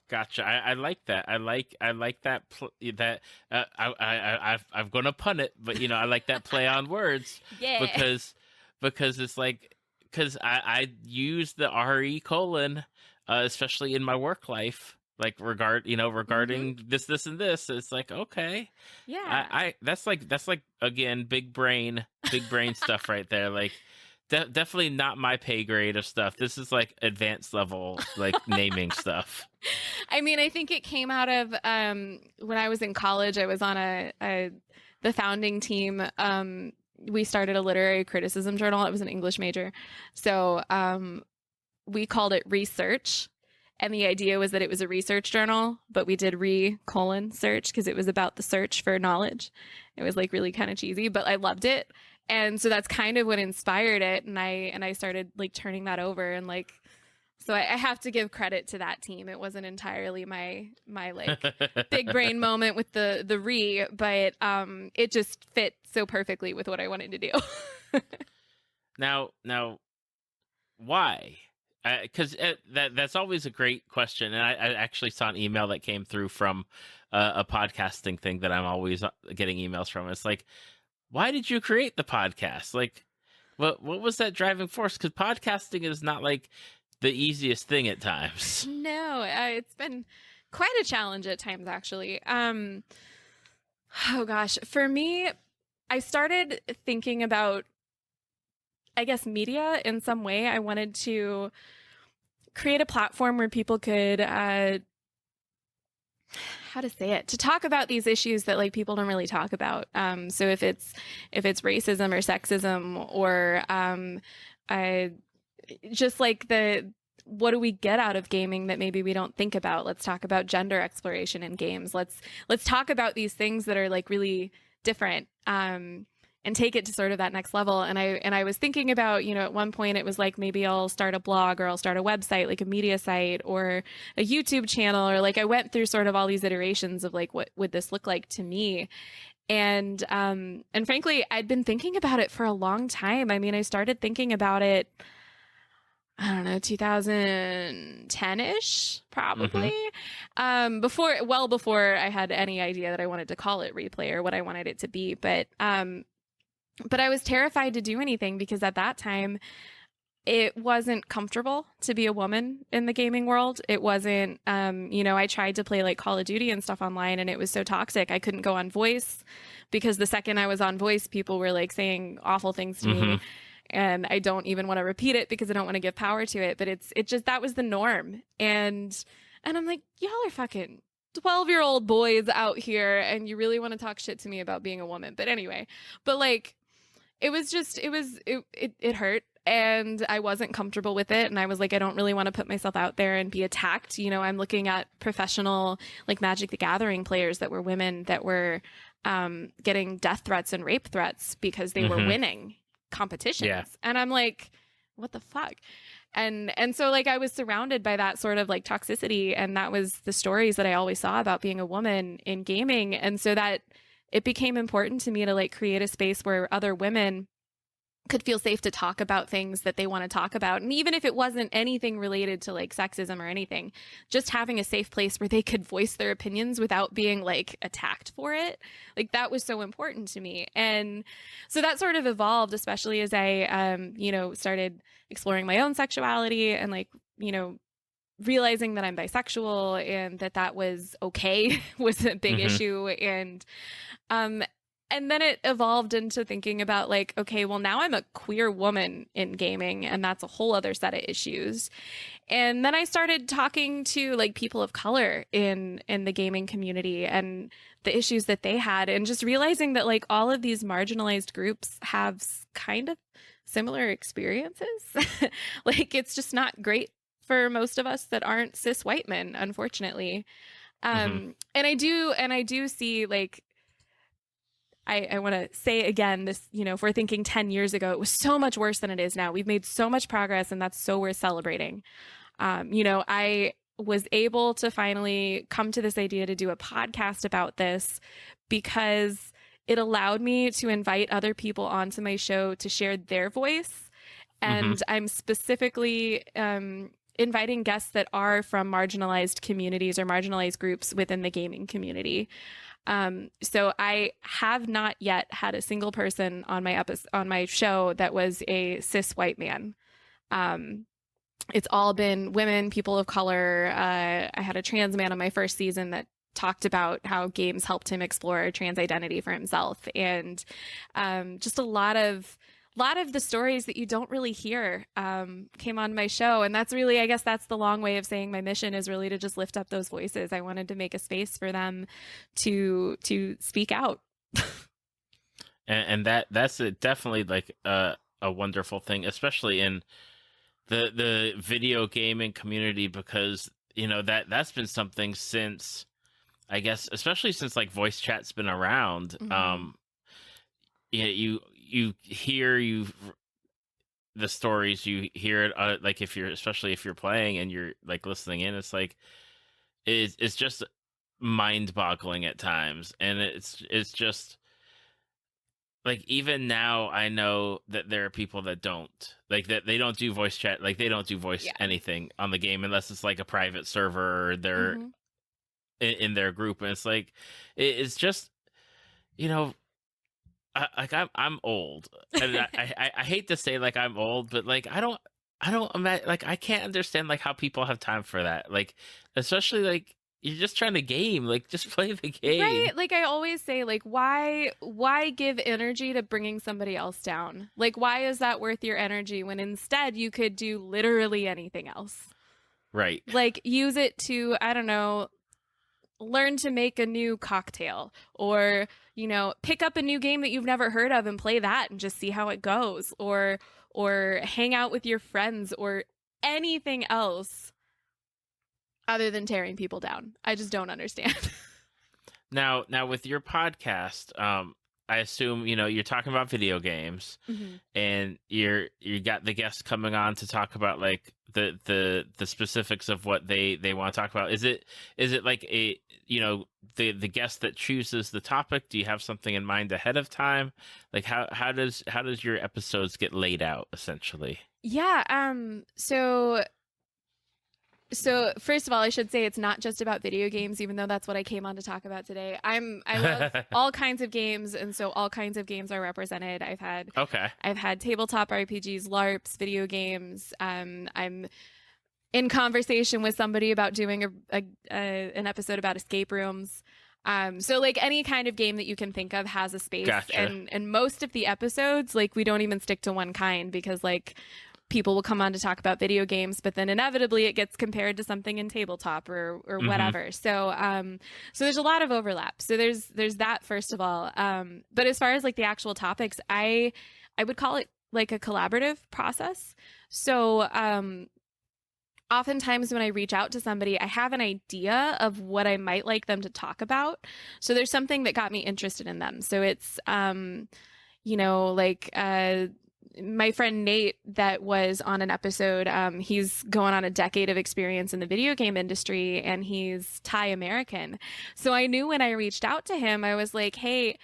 Gotcha. I like that. I like that that I'm gonna pun it, but I like that play on words Yeah. because it's like because I use the RE:, especially in my work life, like Hmm. regarding this and this. It's like okay, Yeah. I that's like again big brain stuff right there. Like definitely not my pay grade of stuff. This is like advanced level like naming stuff. I mean, I think it came out of when I was in college. I was on the founding team. We started a literary criticism journal. It was an English major, so we called it Research. And the idea was that it was a research journal, but we did search because it was about the search for knowledge. It was like really kind of cheesy, but I loved it. And so that's kind of what inspired it. And I started like turning that over and like so I have to give credit to that team. It wasn't entirely my like big brain moment with the re, but it just fit so perfectly with what I wanted to do. Now, why? Because that's always a great question, and I actually saw an email that came through from a podcasting thing that I'm always getting emails from. It's like, why did you create the podcast? Like, what was that driving force? Because podcasting is not like the easiest thing at times. No, it's been quite a challenge at times, actually. Oh gosh, for me, I started thinking about, I guess, media in some way. I wanted to create a platform where people could, how to say it, to talk about these issues that like people don't really talk about. So if it's racism or sexism or just like the what do we get out of gaming that maybe we don't think about? Let's talk about gender exploration in games. Let's talk about these things that are like really different. And take it to sort of that next level. And I was thinking about, at one point it was like maybe I'll start a blog or I'll start a website, like a media site or a YouTube channel, or like I went through sort of all these iterations of like what would this look like to me. And frankly, I'd been thinking about it for a long time. I mean, I started thinking about it, I don't know, 2010-ish, Hmm. probably. Before I had any idea that I wanted to call it replay or what I wanted it to be. But I was terrified to do anything because at that time it wasn't comfortable to be a woman in the gaming world. It wasn't, I tried to play like Call of Duty and stuff online and it was so toxic. I couldn't go on voice because the second I was on voice, people were like saying awful things to Hmm. me. And I don't even want to repeat it because I don't want to give power to it. But it just, that was the norm. And I'm like, y'all are fucking 12-year-old boys out here and you really want to talk shit to me about being a woman. But anyway, but like, it hurt and I wasn't comfortable with it and I was like I don't really want to put myself out there and be attacked. I'm looking at professional like Magic the Gathering players that were women that were getting death threats and rape threats because they were Hmm. winning Yeah. competitions. And I'm like, what the fuck? And so like I was surrounded by that sort of like toxicity and that was the stories that I always saw about being a woman in gaming. And so that it became important to me to like create a space where other women could feel safe to talk about things that they want to talk about. And even if it wasn't anything related to like sexism or anything, just having a safe place where they could voice their opinions without being like attacked for it. Like that was so important to me. And so that sort of evolved, especially as I, started exploring my own sexuality and like, realizing that I'm bisexual and that was okay was a big Hmm. issue. Um, and then it evolved into thinking about like, okay, well now I'm a queer woman in gaming, and that's a whole other set of issues. And then I started talking to like people of color in the gaming community and the issues that they had, and just realizing that like all of these marginalized groups have kind of similar experiences. Like it's just not great for most of us that aren't cis white men, unfortunately. Hmm. And I do see like I want to say again, this, if we're thinking 10 years ago, it was so much worse than it is now. We've made so much progress, and that's so worth celebrating. I was able to finally come to this idea to do a podcast about this because it allowed me to invite other people onto my show to share their voice. Hmm. And I'm specifically inviting guests that are from marginalized communities or marginalized groups within the gaming community. So I have not yet had a single person on my show that was a cis white man. Um, it's all been women, people of color. I had a trans man on my first season that talked about how games helped him explore trans identity for himself, and just a lot of the stories that you don't really hear came on my show. And that's really, I guess that's the long way of saying my mission is really to just lift up those voices. I wanted to make a space for them to speak out. And that's definitely like a wonderful thing, especially in the video gaming community, because that's been something since, I guess, especially since like voice chat's been around. Mm-hmm. You hear the stories, you hear it, like if you're, especially if you're playing and you're like listening in, it's like it's just mind boggling at times, and it's just like even now I know that there are people that don't like that they don't do voice chat, like they don't do voice Yeah. anything on the game unless it's like a private server or they're Hmm. in their group, and it's like it's just, you know, I'm old, and I hate to say like I'm old, but like I don't imagine, like I can't understand like how people have time for that, like especially like you're just trying to game, like just play the Right? game. Like I always say, like why give energy to bringing somebody else down? Like why is that worth your energy when instead you could do literally anything else? Right. Like use it to, I don't know, learn to make a new cocktail or, pick up a new game that you've never heard of and play that and just see how it goes or hang out with your friends or anything else other than tearing people down. I just don't understand. Now with your podcast, I assume, you're talking about video games, Hmm. and you got the guests coming on to talk about like the specifics of what they want to talk about. Is it like a, the guest that chooses the topic? Do you have something in mind ahead of time? Like how does your episodes get laid out essentially? Yeah, so first of all, I should say it's not just about video games, even though that's what I came on to talk about today. I love all kinds of games, and so all kinds of games are represented. Okay. I've had tabletop RPGs, LARPs, video games. I'm in conversation with somebody about doing an episode about escape rooms. So like any kind of game that you can think of has a space, Gotcha. and most of the episodes, like we don't even stick to one kind because like people will come on to talk about video games, but then inevitably it gets compared to something in tabletop or Mm-hmm. whatever. So there's a lot of overlap. So there's that first of all. But as far as like the actual topics, I would call it like a collaborative process. So oftentimes when I reach out to somebody, I have an idea of what I might like them to talk about. So there's something that got me interested in them. So it's like my friend Nate that was on an episode, he's going on a decade of experience in the video game industry and he's Thai American. So I knew when I reached out to him, I was like, hey,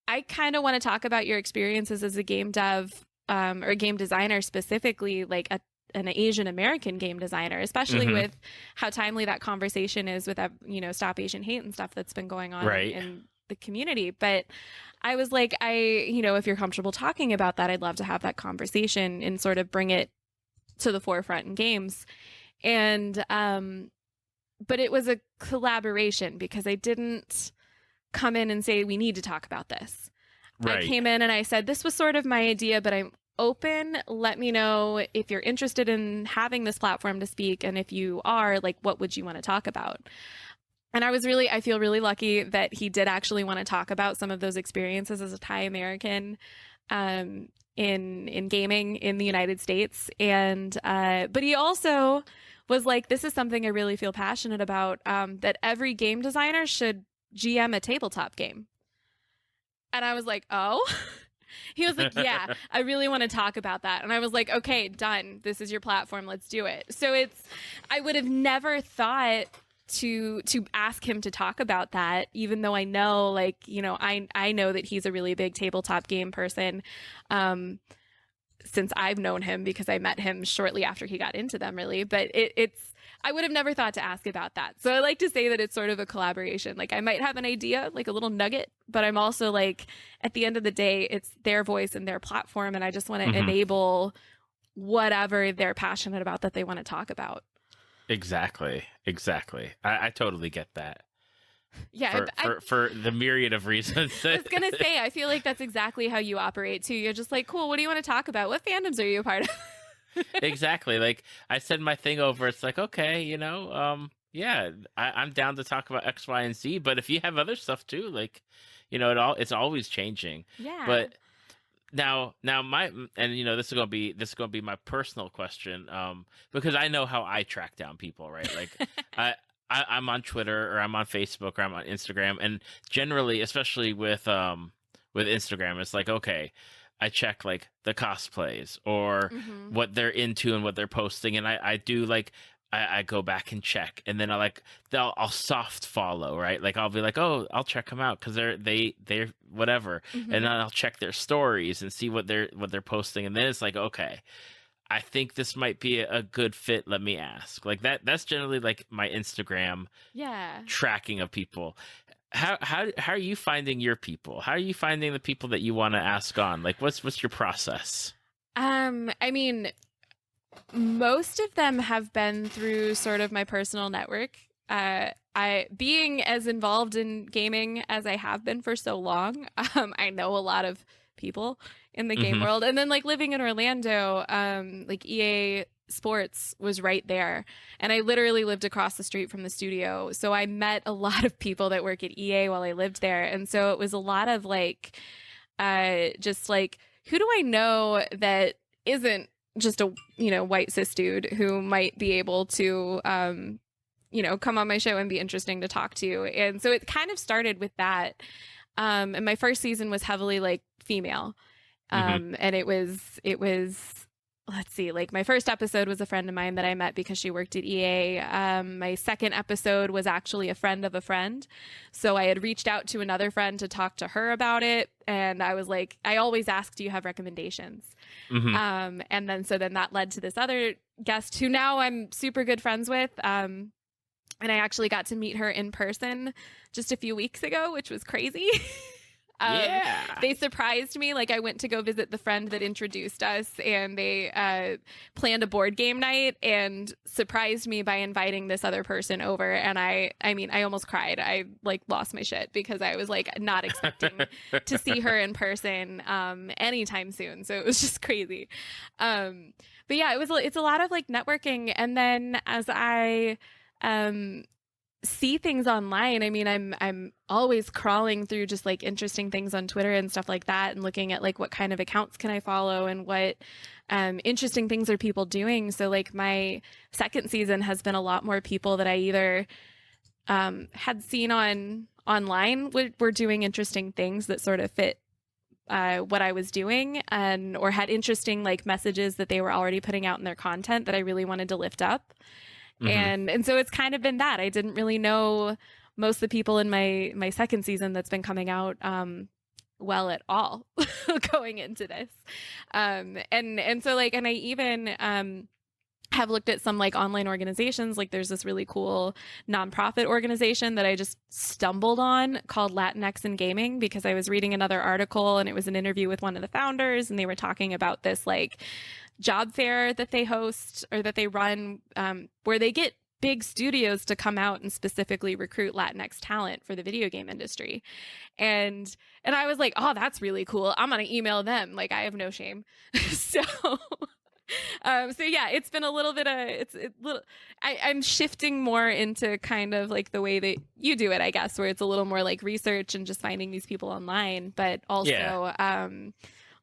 I kind of want to talk about your experiences as a game dev or game designer, specifically like an Asian American game designer, especially Mm-hmm. with how timely that conversation is with, Stop Asian Hate and stuff that's been going on Right. in the community. But I was like, if you're comfortable talking about that, I'd love to have that conversation and sort of bring it to the forefront in games. And, but it was a collaboration because I didn't come in and say, we need to talk about this. I Right. came in and I said, this was sort of my idea, but I'm open. Let me know if you're interested in having this platform to speak. And if you are, like, what would you want to talk about? And I feel really lucky that he did actually want to talk about some of those experiences as a Thai American in gaming in the United States. And, but he also was like, this is something I really feel passionate about, that every game designer should GM a tabletop game. And I was like, oh, he was like, yeah, I really want to talk about that. And I was like, okay, done. This is your platform. Let's do it. So I would have never thought to ask him to talk about that, even though I know, like, I know that he's a really big tabletop game person. Since I've known him because I met him shortly after he got into them, really. But I would have never thought to ask about that. So I like to say that it's sort of a collaboration. Like I might have an idea, like a little nugget, but I'm also like, at the end of the day, it's their voice and their platform. And I just want to Mm-hmm. enable whatever they're passionate about that they want to talk about. Exactly. Exactly. I totally get that. Yeah, For the myriad of reasons. I was gonna say, I feel like that's exactly how you operate too. You're just like, cool, what do you want to talk about? What fandoms are you a part of? Exactly. Like I said my thing over, it's like, okay, yeah, I'm down to talk about X, Y, and Z, but if you have other stuff too, like, it's always changing. Yeah. But now my, and this is gonna be my personal question, because I know how I track down people, right? Like I I'm on Twitter or I'm on Facebook or I'm on Instagram, and generally, especially with Instagram, it's like, okay, I check like the cosplays or Hmm. what they're into and what they're posting, and I do like I go back and check, and then I'll soft follow, right? Like I'll be like, oh, I'll check them out because they're whatever, and then I'll check their stories and see what they're posting, and then it's like, okay, I think this might be a good fit. Let me ask. Like that's generally like my Instagram Yeah. tracking of people. How are you finding your people? How are you finding the people that you want to ask on? Like what's your process? I mean, most of them have been through sort of my personal network. I being as involved in gaming as I have been for so long, I know a lot of people in the game world. And then like living in Orlando, like EA Sports was right there. And I literally lived across the street from the studio. So I met a lot of people that work at EA while I lived there. And so it was a lot of like, just like, who do I know that isn't just a, white cis dude who might be able to, come on my show and be interesting to talk to. And so it kind of started with that. And my first season was heavily like female. And it was, let's see, like my first episode was a friend of mine that I met because she worked at EA. My second episode was actually a friend of a friend. So I had reached out to another friend to talk to her about it. And I was like, I always ask, do you have recommendations? And then that led to this other guest who now I'm super good friends with. And I actually got to meet her in person just a few weeks ago, which was crazy. They surprised me. Like I went to go visit the friend that introduced us, and they planned a board game night and surprised me by inviting this other person over. And I mean, I almost cried. I like lost my shit because I was like not expecting to see her in person anytime soon. So it was just crazy. But yeah, it's a lot of like networking. And then as I see things online, I mean, I'm always crawling through just like interesting things on Twitter and stuff like that, and looking at like what kind of accounts can I follow and what interesting things are people doing. So like my second season has been a lot more people that I either had seen online were doing interesting things that sort of fit what I was doing, and or had interesting like messages that they were already putting out in their content that I really wanted to lift up. And so it's kind of been that. I didn't really know most of the people in my second season that's been coming out well at all going into this. And so like, and I even have looked at some like online organizations. Like there's this really cool nonprofit organization that I just stumbled on called Latinx in Gaming, because I was reading another article and it was an interview with one of the founders, and they were talking about this like job fair that they host or that they run, where they get big studios to come out and specifically recruit Latinx talent for the video game industry. And I was like, oh, that's really cool. I'm going to email them. Like I have no shame. So yeah, it's been a little bit of, I'm shifting more into kind of like the way that you do it, I guess, where it's a little more like research and just finding these people online, but also,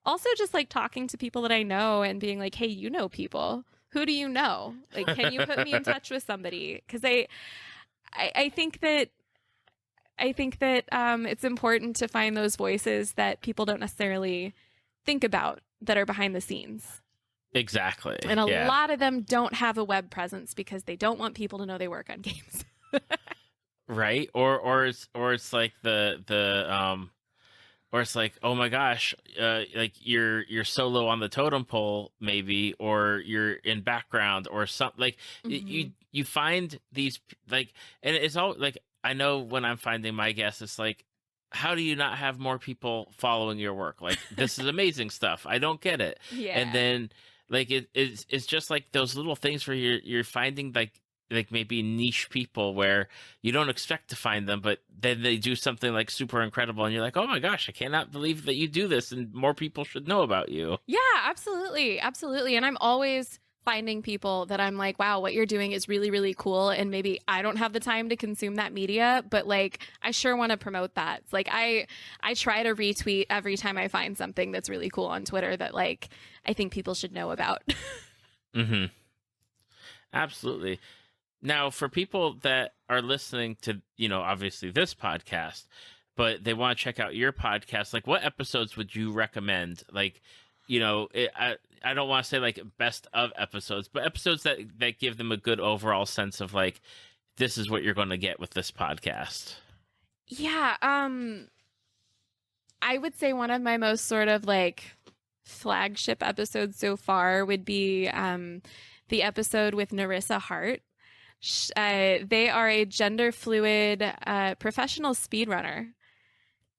also just like talking to people that I know and being like, hey, you know people, who do you know? Like, can you put me in touch with somebody? Cause I think that it's important to find those voices that people don't necessarily think about that are behind the scenes. Exactly. And a lot of them don't have a web presence because they don't want people to know they work on games. Right. Or it's like or it's like, oh my gosh, like you're solo on the totem pole maybe, or you're in background or something. Like you find these like, and it's all like, I know when I'm finding my guests, it's like, how do you not have more people following your work? Like, this is amazing stuff. I don't get it. Yeah. And then like it's just like those little things where you're finding like maybe niche people where you don't expect to find them, but then they do something like super incredible, and you're like, oh my gosh, I cannot believe that you do this, and more people should know about you. Yeah, absolutely. Absolutely. And I'm always finding people that I'm like, wow, what you're doing is really, really cool. And maybe I don't have the time to consume that media, but like, I sure want to promote that. It's like, I try to retweet every time I find something that's really cool on Twitter that like, I think people should know about. Absolutely. Now, for people that are listening to, obviously this podcast, but they want to check out your podcast, like what episodes would you recommend? Like, I don't want to say like best of episodes, but episodes that give them a good overall sense of like, this is what you're going to get with this podcast. Yeah, I would say one of my most sort of like flagship episodes so far would be the episode with Narissa Hart. They are a gender fluid professional speedrunner,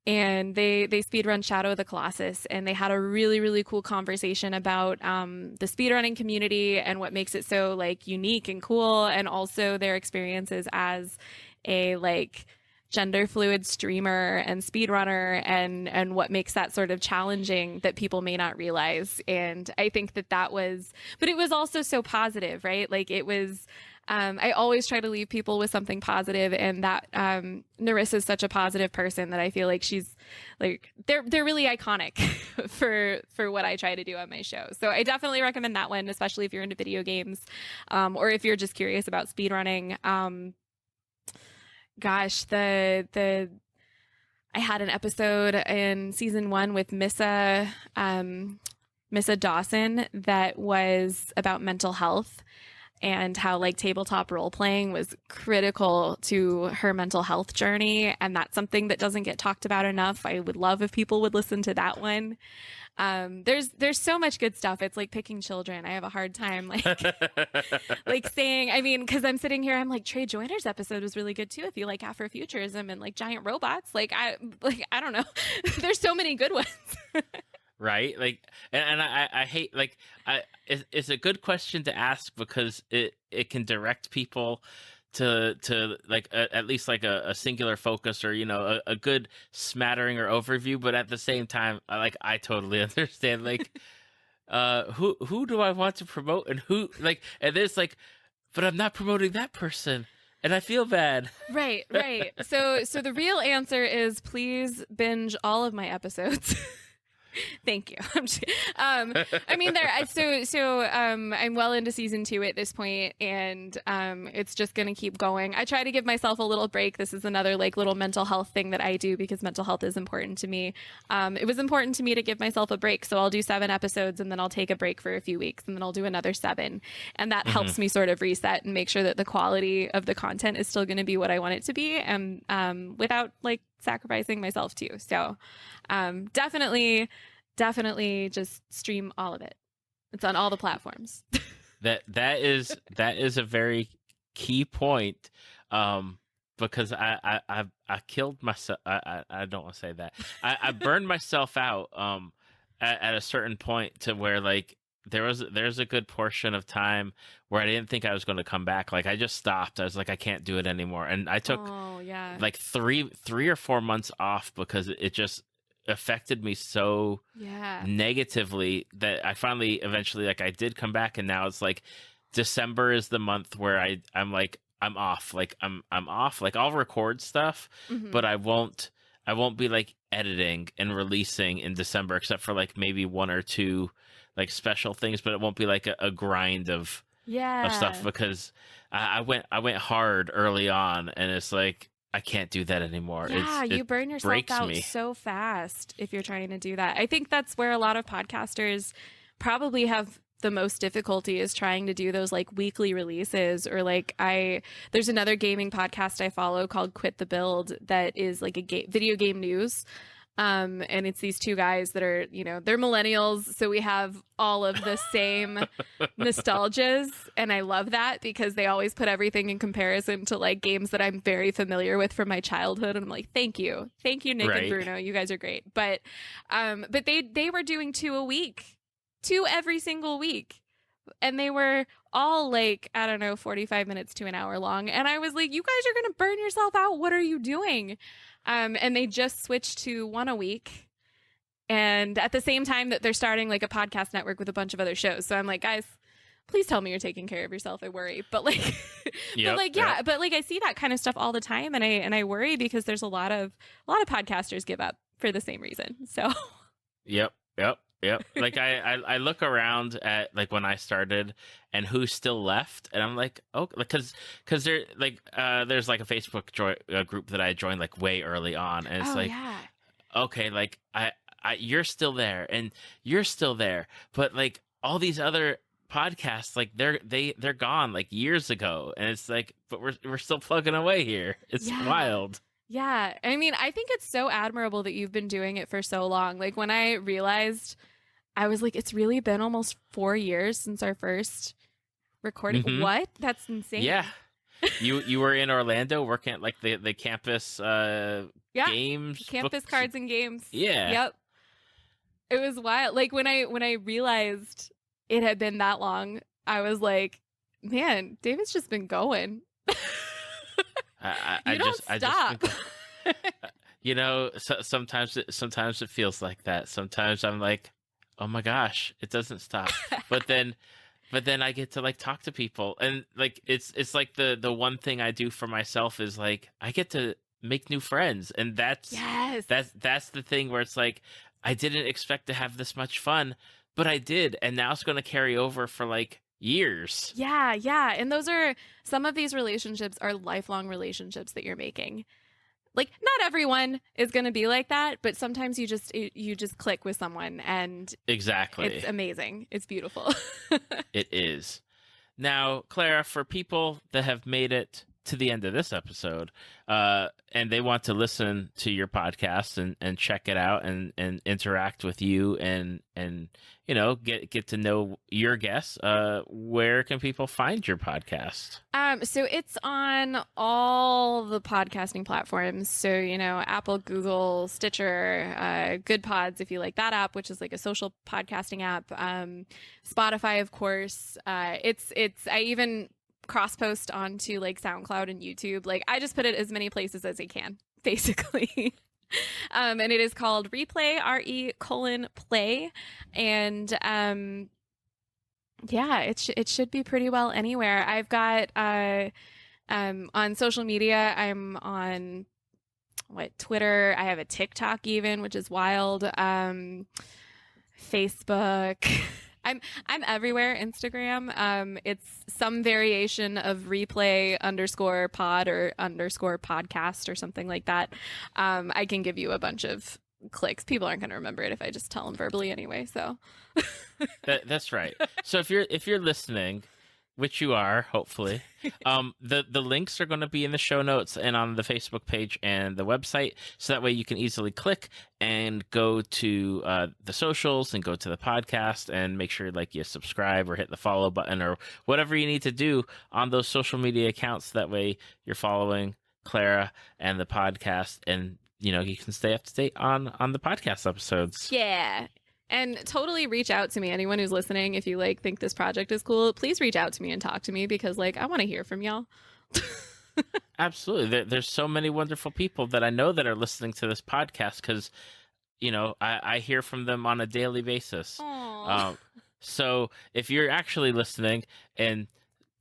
and they speedrun Shadow of the Colossus, and they had a really, really cool conversation about the speedrunning community and what makes it so like unique and cool, and also their experiences as a like gender fluid streamer and speedrunner, and what makes that sort of challenging that people may not realize. And I think that was, but it was also so positive, right? Like it was, I always try to leave people with something positive, and that Narissa is such a positive person that I feel like she's like they're really iconic for what I try to do on my show. So I definitely recommend that one, especially if you're into video games, or if you're just curious about speedrunning. Gosh, I had an episode in season 1 with Missa Dawson that was about mental health, and how like tabletop role playing was critical to her mental health journey. And that's something that doesn't get talked about enough. I would love if people would listen to that one. There's so much good stuff. It's like picking children. I have a hard time like saying, I mean, because I'm sitting here, I'm like, Trey Joyner's episode was really good too. If you like Afrofuturism and like giant robots, I don't know. There's so many good ones. Right, like, and I hate, like, it's a good question to ask, because it can direct people to like at least like a singular focus, or a good smattering or overview. But at the same time, I totally understand, like, who do I want to promote, and who, like, and there's like, but I'm not promoting that person, and I feel bad. Right. So the real answer is please binge all of my episodes. Thank you. I mean, I'm well into season 2 at this point, and it's just going to keep going. I try to give myself a little break. This is another like little mental health thing that I do, because mental health is important to me. It was important to me to give myself a break. So I'll do 7 episodes, and then I'll take a break for a few weeks, and then I'll do another 7. And that helps me sort of reset and make sure that the quality of the content is still going to be what I want it to be, and without like sacrificing myself too. So definitely just stream all of it. It's on all the platforms. that is a very key point, because I killed myself. I don't want to say that. I burned myself out at a certain point, to where like there's a good portion of time where I didn't think I was going to come back. Like I just stopped. I was like, I can't do it anymore, and I took like three or 4 months off, because it just affected me so negatively that I finally eventually, like, I did come back, and now it's like December is the month where I'm like, I'm off. Like I'm off. Like I'll record stuff, but I won't be like editing and releasing in December, except for like maybe 1 or 2 like special things, but it won't be like a grind of stuff, because I went hard early on, and it's like I can't do that anymore. Yeah, you burn yourself out so fast if you're trying to do that. I think that's where a lot of podcasters probably have the most difficulty, is trying to do those like weekly releases, or like there's another gaming podcast I follow called Quit the Build that is like a video game news. And it's these 2 guys that are, they're millennials. So we have all of the same nostalgias. And I love that, because they always put everything in comparison to like games that I'm very familiar with from my childhood. And I'm like, thank you, Nick and Bruno. You guys are great. But they were doing 2 a week, 2 every single week. And they were all like, I don't know, 45 minutes to an hour long. And I was like, you guys are going to burn yourself out. What are you doing? And they just switched to 1 a week. And at the same time that they're starting like a podcast network with a bunch of other shows. So I'm like, guys, please tell me you're taking care of yourself. I worry. But like, but like I see that kind of stuff all the time. And I worry, because there's a lot of podcasters give up for the same reason. So. Yep. Like I look around at like when I started and who's still left, and I'm like, oh, because there like there's like a Facebook group that I joined like way early on, and it's okay, like I you're still there and you're still there, but like all these other podcasts, like they're gone like years ago, and it's like, but we're still plugging away here. It's wild. Yeah. I mean, I think it's so admirable that you've been doing it for so long. Like when I realized, I was like, it's really been almost 4 years since our first recording. Mhm. What? That's insane. Yeah. You were in Orlando working at like the campus games, Campus books. cards and games. Yeah. Yep. It was wild. Like when I realized it had been that long, I was like, man, David's just been going. I don't stop. You know, sometimes it feels like that. Sometimes I'm like, oh my gosh, it doesn't stop. But then I get to like talk to people, and like it's like the one thing I do for myself is like I get to make new friends, and that's the thing where it's like I didn't expect to have this much fun, but I did, and now it's going to carry over for like years. Yeah. And some of these relationships are lifelong relationships that you're making. Like not everyone is going to be like that, but sometimes you just click with someone, and Exactly. it's amazing. It's beautiful. It is. Now, Clara, for people that have made it to the end of this episode, and they want to listen to your podcast and check it out and interact with you and you know get to know your guests, where can people find your podcast? So it's on all the podcasting platforms. So, you know, Apple, Google, Stitcher, Good Pods, if you like that app, which is like a social podcasting app. Spotify, of course. I even cross post onto like SoundCloud and YouTube. Like I just put it as many places as I can, basically. And it is called Replay, RE:play. And yeah, it should be pretty well anywhere. I've got on social media, I'm on Twitter. I have a TikTok even, which is wild. Facebook. I'm everywhere. Instagram. It's some variation of replay_pod or _podcast or something like that. I can give you a bunch of clicks. People aren't going to remember it if I just tell them verbally anyway. So that's right. So if you're listening, which you are, hopefully, the links are going to be in the show notes and on the Facebook page and the website, so that way you can easily click and go to the socials and go to the podcast and make sure like you subscribe or hit the follow button or whatever you need to do on those social media accounts. That way you're following Clara and the podcast, and you know you can stay up to date on the podcast episodes. Yeah. And totally reach out to me. Anyone who's listening, if you like think this project is cool, please reach out to me and talk to me, because like I want to hear from y'all. Absolutely. There's so many wonderful people that I know that are listening to this podcast, because you know I hear from them on a daily basis. So if you're actually listening and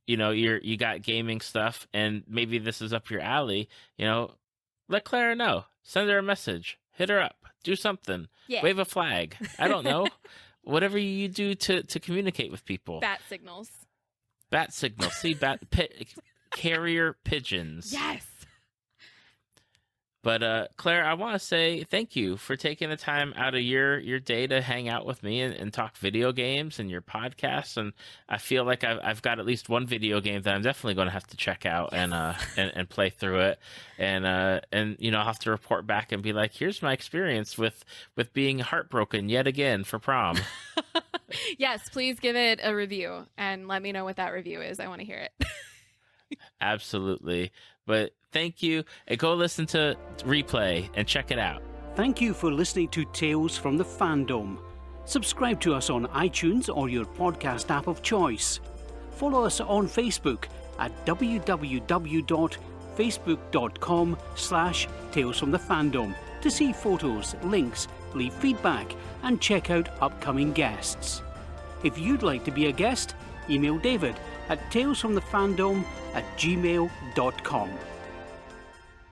you know you got gaming stuff and maybe this is up your alley, you know, let Clara know. Send her a message. Hit her up. Do something. Yeah. Wave a flag. I don't know. Whatever you do to communicate with people. Bat signals. See, carrier pigeons. Yes. But Claire, I want to say thank you for taking the time out of your day to hang out with me and talk video games and your podcasts. And I feel like I've got at least one video game that I'm definitely going to have to check out and play through it. And you know, I'll have to report back and be like, here's my experience with being heartbroken yet again for prom. Yes, please give it a review and let me know what that review is. I want to hear it. Absolutely. But thank you, and go listen to Replay and check it out. Thank you for listening to Tales from the Fandom. Subscribe to us on iTunes or your podcast app of choice. Follow us on Facebook at www.facebook.com/Tales from the Fandom to see photos, links, leave feedback, and check out upcoming guests. If you'd like to be a guest, email David at talesfromthefandom@gmail.com.